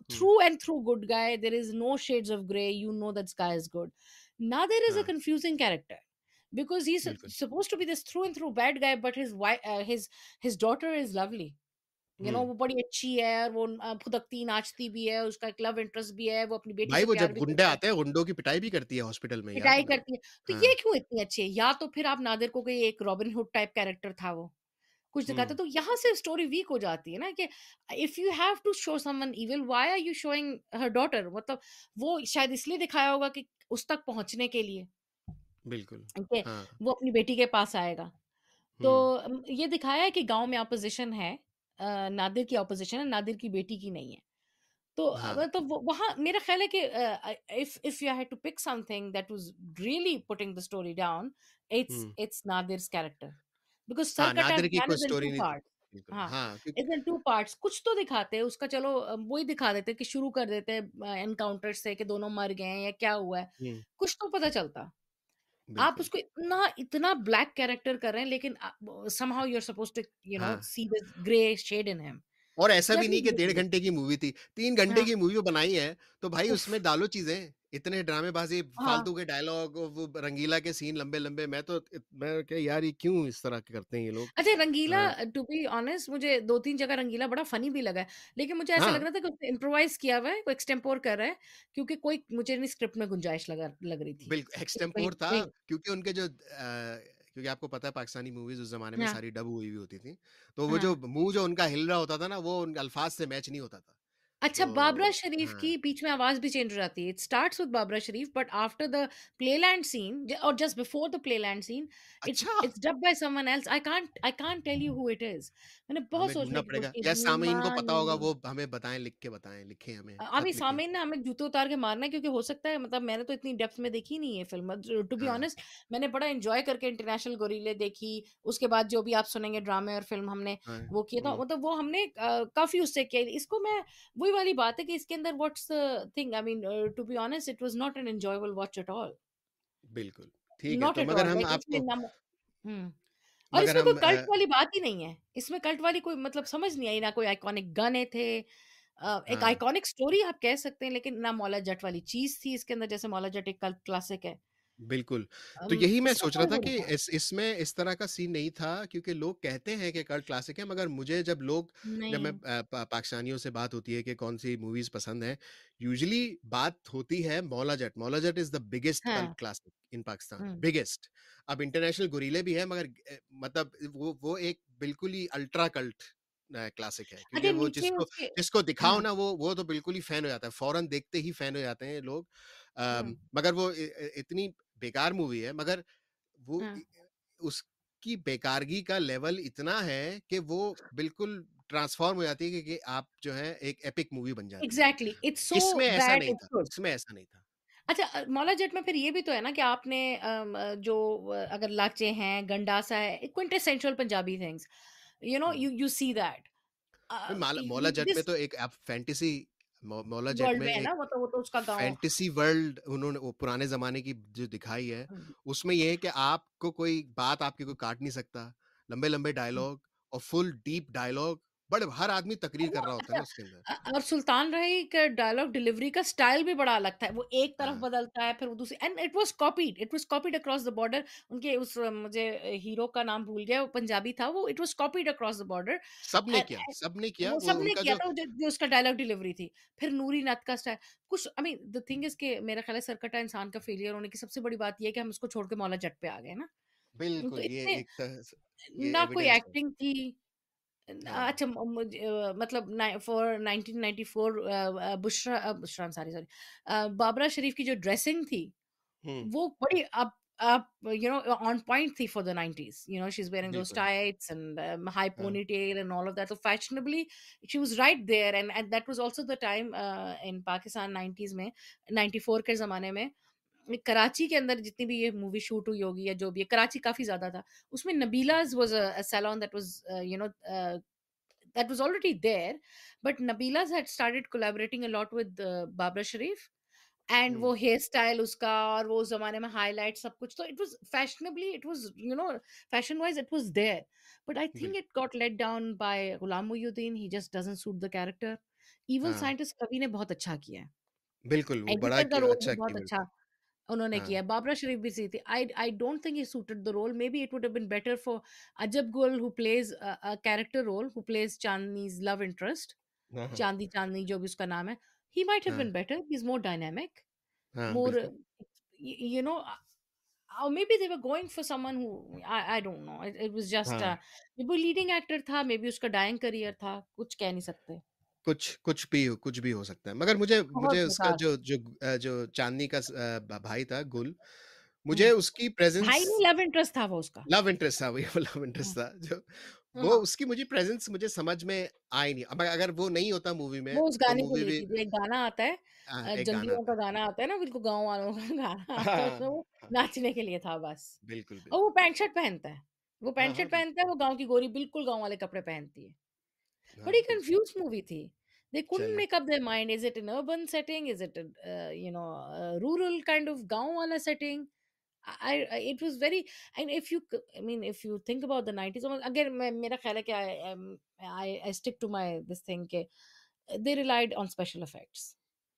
S1: Hmm,
S3: through and through good guy, there is no shades of grey, you know that this guy is good. Nadir is a
S1: हाँ,
S3: कन्फ्यूजिंग कैरेक्टर because he's
S1: बिल्कुल।
S3: supposed to be this through and through bad guy, but his daughter is lovely.
S1: हुँ।
S3: वो बड़ी अच्छी है और वो फुदकती नाचती भी है, उसका एक लव इंटरेस्ट भी है, वो अपनी बेटी
S1: भाई
S3: से
S1: वो
S3: प्यार
S1: जब
S3: भी
S1: गुंडे
S3: करता है,
S1: आते हैं, गुंडों की पिटाई भी करती है हॉस्पिटल में, याद
S3: पिटाई
S1: है ना?
S3: करती है। तो ये
S1: हाँ।
S3: क्यों इतनी अच्छी है? या तो फिर आप नादिर को कोई एक रॉबिन हुड टाइप कैरेक्टर था वो, कुछ दिखाते
S1: हुँ,
S3: तो यहाँ से स्टोरी वीक हो जाती है ना कि if you have to show someone evil why are you showing her daughter? मतलब वो शायद इसलिए दिखाया होगा कि उस तक पहुँचने के लिए
S1: बिल्कुल।
S3: कि
S1: हाँ,
S3: वो अपनी बेटी के पास आएगा। तो
S1: हुँ,
S3: ये दिखाया है कि गाँव में ऑपोज़िशन है, नादिर की ऑपोज़िशन है, नादिर की बेटी की नहीं है। तो
S1: हाँ,
S3: मतलब वो वहाँ मेरा ख़्याल है कि if you had to pick something that was really putting the story down,
S1: hmm.
S3: It's Nadir's character. Because
S1: हाँ,
S3: सरकट
S1: नादिर की
S3: अफ़गान
S1: कोई
S3: इज़ इन
S1: स्टोरी
S3: 2
S1: नहीं थी।
S3: पार्ट्स।
S1: बिल्कुल,
S3: हाँ,
S1: हाँ,
S3: इज़ इन 2 पार्ट्स। कुछ तो दिखाते हैं उसका, चलो वो ही दिखा देते हैं कि शुरू कर देते हैं एनकाउंटर से कि दोनों मर गए हैं या क्या हुआ है,
S1: हुँ,
S3: कुछ तो पता चलता। आप
S1: बिल्कुल।
S3: उसको इतना इतना ब्लैक कैरेक्टर कर रहे हैं लेकिन somehow you are supposed to
S1: हाँ,
S3: see this grey shade in him.
S1: और ऐसा भी
S3: कैसे
S1: नहीं कि
S3: ग्रे
S1: डेढ़
S3: शेड?
S1: घंटे की मूवी थी, 3 घंटे
S3: हाँ,
S1: की मूवी बनाई है, तो भाई
S3: उफ़!
S1: उसमें डालो चीज़ें, इतने ड्रामेबाज़ी,
S3: हाँ।
S1: फालतू के डायलॉग, वो रंगीला के सीन लंबे-लंबे, मैं क्या यार ये क्यों इस तरह के करते हैं ये लोग?
S3: अच्छा रंगीला,
S1: अ,
S3: टू बी ऑनेस्ट मुझे 2-3 जगह रंगीला बड़ा फ़नी भी लगा है। लेकिन मुझे ऐसा लग
S1: हाँ,
S3: रहा था कि उसने इम्प्रोवाइज़ किया हुआ है, कोई एक्सटेम्पोर कर रहा है, क्योंकि कोई मुझे नहीं स्क्रिप्ट में गुंजाइश लग रही थी। कुछ कहीं
S1: एक्सटेम्पोर था
S3: कहीं
S1: क्योंकि उनके जो क्योंकि आपको पता है पाकिस्तानी मूवीज़ उस ज़माने में
S3: हाँ,
S1: सारी डब हुई होती थी। तो वो जो
S3: हाँ।
S1: मुँह जो उनका हिल रहा होता था ना, वो उन अल्फ़ाज़ से मैच नहीं होता था।
S3: अच्छा, बाबरा
S1: तो
S3: शरीफ
S1: हाँ।
S3: की बीच में आवाज़ भी चेंज हो जाती है। It starts with Babra Sharif but after the playland scene और just before the playland scene it's
S1: अच्छा!
S3: It's dubbed by someone else. I can't tell you who it is. मैंने बहुत
S1: हमें
S3: सोचने
S1: ढूँढना
S3: की
S1: पड़ेगा
S3: कोशिश की,
S1: या सामईन को पता होगा,
S3: नीमा
S1: वो हमें बताएँ, लिख के बताएँ, लिखें हमें,
S3: अभी
S1: खत लिखें।
S3: सामने ना हमें जूते उतार के मारना है क्योंकि हो सकता है मतलब मैंने तो इतनी डेप्थ में देखी नहीं है फ़िल्म। टू बी
S1: हाँ,
S3: ऑनेस्ट मैंने बड़ा एन्जॉय करके इंटरनेशनल गोरिल्ले देखी। उसके बाद जो भी आप सुनेंगे ड्रामे और फ़िल्म हमने
S1: हाँ।
S3: वो किया था मतलब वो हमने काफ़ी उससे किया। इसको मैं वही वाली बात है कि इसके अंदर what's the thing I mean to be honest it was not an enjoyable watch at all.
S1: बिल्कुल, ठीक है,
S3: नॉट
S1: तो
S3: एट
S1: मगर
S3: ऑल
S1: हम
S3: लाइक इसमें
S1: आपको
S3: ना हुँ। और
S1: मगर
S3: इसमें कोई
S1: हम
S3: कल्ट वाली बात ही नहीं है। इसमें कल्ट वाली कोई मतलब समझ नहीं आई, ना कोई आइकॉनिक गाने थे। एक
S1: हाँ।
S3: आइकॉनिक स्टोरी आप कह सकते हैं लेकिन ना मौला जट वाली चीज़ थी इसके अंदर जैसे मौला जट एक कल्ट क्लासिक है।
S1: बिल्कुल। तो यही मैं
S3: इसमें
S1: सोच रहा
S3: कोई
S1: था
S3: वो नहीं
S1: कि
S3: था।
S1: इसमें इस तरह का सीन नहीं था, क्योंकि लोग कहते हैं कि कल्ट क्लासिक है, मगर मुझे जब मैं
S3: नहीं।
S1: पाकिस्तानियों से बात होती है कि कौन-सी मूवीज़ पसंद है, यूजुअली बात होती है Maula Jatt. Maula Jatt is the biggest cult
S3: हाँ।
S1: क्लासिक इन पाकिस्तान,
S3: हुँ।
S1: बिगेस्ट। अब इंटरनेशनल गुरीले भी है, मगर मतलब वो एक बिल्कुल ही अल्ट्रा कल्ट क्लासिक है, क्योंकि
S3: अच्छा
S1: वो
S3: नीचे
S1: जिसको
S3: उसके
S1: जिसको दिखाओ
S3: हाँ।
S1: ना, वो तो बिल्कुल ही फैन हो जाता है, फ़ौरन देखते ही फैन हो जाते हैं लोग।
S3: हुँ।
S1: मगर वो इतनी बेकार मूवी है, मगर वो
S3: हाँ।
S1: उसकी बेकारगी का लेवल इतना है कि वो बिल्कुल ट्रांसफ़ॉर्म हो जाती है कि आप जो है एक एपिक मूवी बन जाती है।
S3: एग्ज़ैक्टली इट्स सो
S1: इसमें ऐसा
S3: दैट
S1: नहीं
S3: इट्स
S1: था,
S3: गुड।
S1: इसमें ऐसा नहीं था।
S3: अच्छा मौला जट में फिर ये भी तो है ना कि आपने जो अगर लाचे हैं, गंडासा है, quintessential Punjabi things,
S1: hmm.
S3: You see that.
S1: नहीं, माल मौला
S3: य
S1: जट में
S3: दिस
S1: तो एक आप फैंटेसी मौला जट
S3: वर्ल्ड
S1: में
S3: में है
S1: एक
S3: ना वो तो उसका गाँव।
S1: फैंटेसी वर्ल्ड उन्होंने वो पुराने ज़माने की जो दिखाई है,
S3: हुँ,
S1: उसमें ये है कि आपको कोई बात आपकी कोई काट नहीं सकता। लंबे-लंबे
S3: हुँ।
S1: डायलॉग और फुल डीप डायलॉग, बड़े हर आदमी तकरीर
S3: वो
S1: कर रहा होता है
S3: अच्छा
S1: ना उसके अंदर।
S3: और सुल्तान रही का डायलॉग डिलीवरी का स्टाइल भी बड़ा अलग था। वो एक तरफ
S1: हाँ,
S3: बदलता है, फिर वो दूसरी and it was copied across the border. उनके उस मुझे हीरो का नाम भूल गया, वो पंजाबी था वो it was copied across the border
S1: सबने
S3: एंड
S1: किया,
S3: एंड
S1: सबने किया,
S3: वो
S1: वो
S3: सबने
S1: उनका
S3: किया
S1: जो
S3: था जो उसका डायलॉग डिलीवरी थी। फिर नूरी नत का स्टाइल कुछ I mean the thing is कि मेरा ख़्याल है सरकट्टा इंसान का फेलियर होने की सबसे बड़ी बात ये है कि हम उसको छोड़ के मौला जट पे आ गए ना। तो
S1: बिल्कुल, ये
S3: इतने
S1: एक तरह से ये
S3: ना कोई
S1: एविडेंस है।
S3: एक्टिंग थी
S1: हाँ,
S3: अच्छा मतलब for 1994 Bushra sorry sorry Babra Sharif की जो ड्रेसिंग थी
S1: हुँ,
S3: वो बड़ी अप ऑन पॉइंट थी for the 90s she is wearing those
S1: बिल्कुल।
S3: टाइट्स एंड हाई
S1: हाँ,
S3: ponytail and all of that, so fashionably she was right there and that was also the time in Pakistan 90s में 94 के जमाने में कराची के अंदर जितनी भी ये मूवी शूट हुई होगी या जो भी है कराची काफी ज्यादा था उसमें Nabila's was a salon that was that was already there, but Nabila's had started collaborating a lot with Babra Sharif and
S1: hmm,
S3: वो हेयर स्टाइल उसका और वो उस जमाने में हाईलाइट सब कुछ तो it was fashionably it was fashion wise it was there but I think
S1: बिल्कुल।
S3: It got let down by Ghulam Mohiuddin he just doesn't suit the character. Evil
S1: हाँ,
S3: साइंटिस्ट कवि ने बहुत अच्छा किया है।
S1: बिल्कुल, वो बड़ा
S3: एडिटर का
S1: क
S3: रोल भी
S1: अच्छा
S3: बहुत
S1: कीवर्ड
S3: अच्छा
S1: था।
S3: उन्होंने
S1: हाँ,
S3: किया है। बाबरा शरीफ भी सही थी। I don't think he suited the role, maybe it would have been better for Ajab Gul who plays a character role who plays Chandni's love interest.
S1: हाँ, हाँ,
S3: चांदी चांदनी जो भी उसका नाम है, he might have
S1: हाँ,
S3: been better, he's more dynamic,
S1: हाँ,
S3: more
S1: बिल्कुल।
S3: you know or maybe they were going for someone who I don't know, it was just
S1: हाँ,
S3: maybe वो लीडिंग एक्टर था, मे बी उसका डाइंग करियर था, कुछ कह नहीं सकते।
S1: कुछ भी हो सकता है। मगर मुझे
S3: बहुत
S1: मुझे उसका
S3: बेकार।
S1: जो चांदनी का भाई था गुल,
S3: हम्म,
S1: मुझे उसकी प्रेज़ेंस
S3: भाई नहीं लव इंटरेस्ट था वो उसका।
S1: लव इंटरेस्ट था, वही वो लव
S3: हाँ
S1: इंटरेस्ट था जो वो
S3: हाँ,
S1: उसकी मुझे प्रेज़ेंस मुझे समझ में आई नहीं। अब अगर वो नहीं होता मूवी में,
S3: वो उस
S1: तो
S3: गाने के
S1: मूवी
S3: लिए
S1: भी
S3: थी जो एक गाना आता है
S1: एक गाना
S3: जंगलियों
S1: आता
S3: का
S1: है।
S3: गाना आता है ना बिल्कुल गाँव वालों का गाना आता है
S1: हाँ,
S3: उसमें वो
S1: हाँ,
S3: नाचने के लिए था बस।
S1: बिल्कुल,
S3: और वो
S1: बिल्कुल।
S3: पैंट शर्ट पहनता है, वो
S1: हाँ,
S3: पैंट
S1: हाँ,
S3: शर्ट
S1: बिल्कुल।
S3: पहनता है, वो गाँव की गोरी बिल्कुल गाँव वाले कपड़े पहनती है।
S1: हाँ,
S3: बड़ी
S1: बिल्कुल।
S3: कंफ्यूज्ड मूवी थी। They couldn't
S1: चलिए,
S3: make up their mind. Is it an urban setting? Is it a a rural kind of गाँव वाला setting? It was very and if you I mean if you think about the 90s again मेरा ख्याल है कि I stick to my this thing के they relied on special effects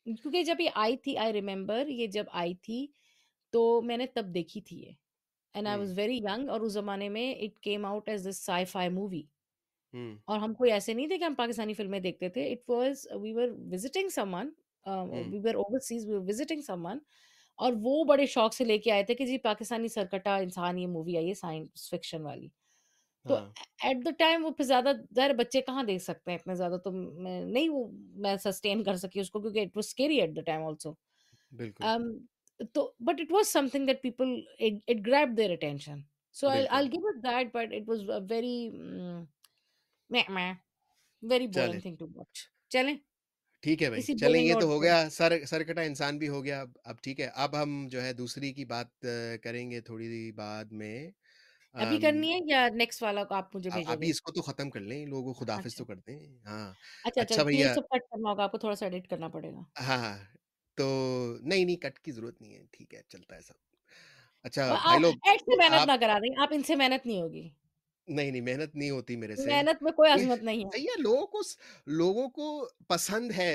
S3: क्योंकि जब ये आई थी I remember ये जब आई थी तो मैंने तब देखी थी ये and I
S1: hmm,
S3: was very young और उस जमाने में it came out as this sci-fi movie
S1: हुँ,
S3: और हम कोई ऐसे नहीं थे कि हम पाकिस्तानी फ़िल्में देखते थे। It was we were visiting someone
S1: hmm,
S3: we were overseas we were visiting someone और वो बड़े शौक से लेके आए थे कि जी पाकिस्तानी सरकट्टा इंसान ये मूवी आई है साइंस फ़िक्शन वाली। तो
S1: हाँ,
S3: एट द टाइम वो फिर ज़्यादा ज़ाहिर है बच्चे कहाँ देख सकते हैं इतने ज़्यादा, तो मैं नहीं वो मैं सस्टेन कर सकी उसको, क्योंकि it was scary at the time also.
S1: बिल्कुल,
S3: Um, तो but it was something that people it grabbed their attention. So I
S1: बिल्कुल।
S3: Will give it that, but it was a very meh very
S1: चलें,
S3: बोरिंग थिंग टू वॉच। चलें,
S1: ठीक है भाई,
S3: इसी
S1: चलें
S3: बोरिंग
S1: ये तो
S3: नोट
S1: हो
S3: पे
S1: गया, सरकटा इंसान भी हो गया अब ठीक है, अब हम जो है दूसरी की बात करेंगे थोड़ी देर बाद में।
S3: अभी
S1: अम,
S3: करनी है या नेक्स्ट वाला को आप मुझे
S1: अभी
S3: भेजोगे?
S1: इसको तो खत्म कर लें, लोगों को खुदाफ़िज़
S3: अच्छा।
S1: तो कर दें। हाँ,
S3: अच्छा, अच्छा,
S1: अच्छा
S3: फिर ये
S1: भैया
S3: सब कट करना होगा, आपको थोड़ा-सा एडिट करना पड़ेगा।
S1: हाँ, हाँ, तो नहीं, नहीं कट की ज़रूरत नहीं है, ठीक है, चलता है सब। अच्छा
S3: और
S1: भाई लोग
S3: ऐड से मेहनत
S1: आप
S3: ना करा दें, आप इनसे मेहनत नहीं होगी।
S1: नहीं, नहीं मेहनत नहीं होती मेरे से।
S3: मेहनत में कोई
S1: ये
S3: अज़मत नहीं है।
S1: सही है लोगों को पसंद है,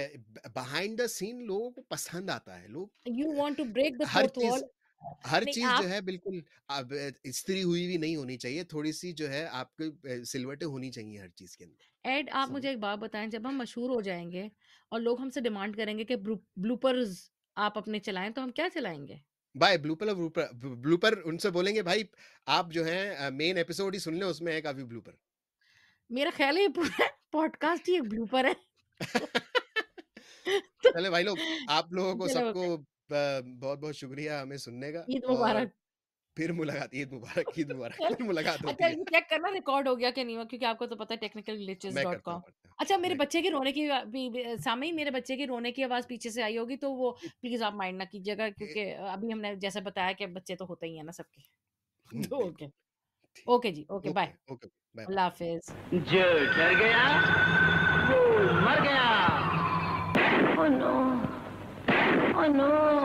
S1: बिहाइंड द सीन लोगों को पसंद आता है। लोग
S3: you want to break the
S1: हर
S3: फोर्थ
S1: चीज़
S3: वॉल।
S1: हर
S3: नहीं
S1: चीज़ जो
S3: आप
S1: है बिल्कुल अब इस्त्री हुई भी नहीं होनी चाहिए, थोड़ी-सी जो है आपकी सिलवटें होनी चाहिए हर चीज़ के अंदर।
S3: एड आप
S1: समझे?
S3: मुझे एक बात बताएँ, जब हम मशहूर हो जाएँगे और लोग हमसे डिमांड करेंगे कि ब्लूपर्स आप अपने चलाएँ, तो हम क्या चलाएँगे?
S1: भाई ब्लूपर उनसे बोलेंगे भाई आप जो है मेन एपिसोड ही सुन लें उसमें है काफ़ी ब्लूपर।
S3: मेरा ख़्याल है ये पूरा पॉडकास्ट ही एक ब्लूपर है। तो
S1: चलें भाई लोग, आप लोगों को
S3: चलो
S1: सबको बहुत-बहुत शुक्रिया हमें सुनने का
S3: ईद
S1: और
S3: मुबारक।
S1: फिर मुलाकात ईद मुबारक
S3: चलो,
S1: फिर मुलाकात
S3: अच्छा
S1: होती है।
S3: ये चेक करना रिकॉर्ड हो गया कि नहीं हुआ, क्योंकि आपको तो पता है टेक्निकल ग्लिचेस
S1: मैं
S3: डॉट
S1: करता हूँ
S3: कॉम।
S1: करता हूँ,
S3: अच्छा, मेरे
S1: मैं
S3: बच्चे की रोने की सामने ही मेरे बच्चे की रोने की आवाज़ पीछे से आई होगी, तो वो
S1: इत
S3: प्लीज़ आप माइंड ना कीजिएगा,
S1: ए
S3: क्योंकि अभी हमने जैसे बताया कि बच्चे तो होते ही हैं ना सबके। तो
S1: बिल्कुल,
S3: ओके,
S1: ठीक
S3: ओके जी, ओके
S1: है।
S3: बाय।
S1: Okay, bye bye.
S3: अल्लाह हाफ़िज़।
S2: जो डर गया वो मर गया। Oh no, oh no.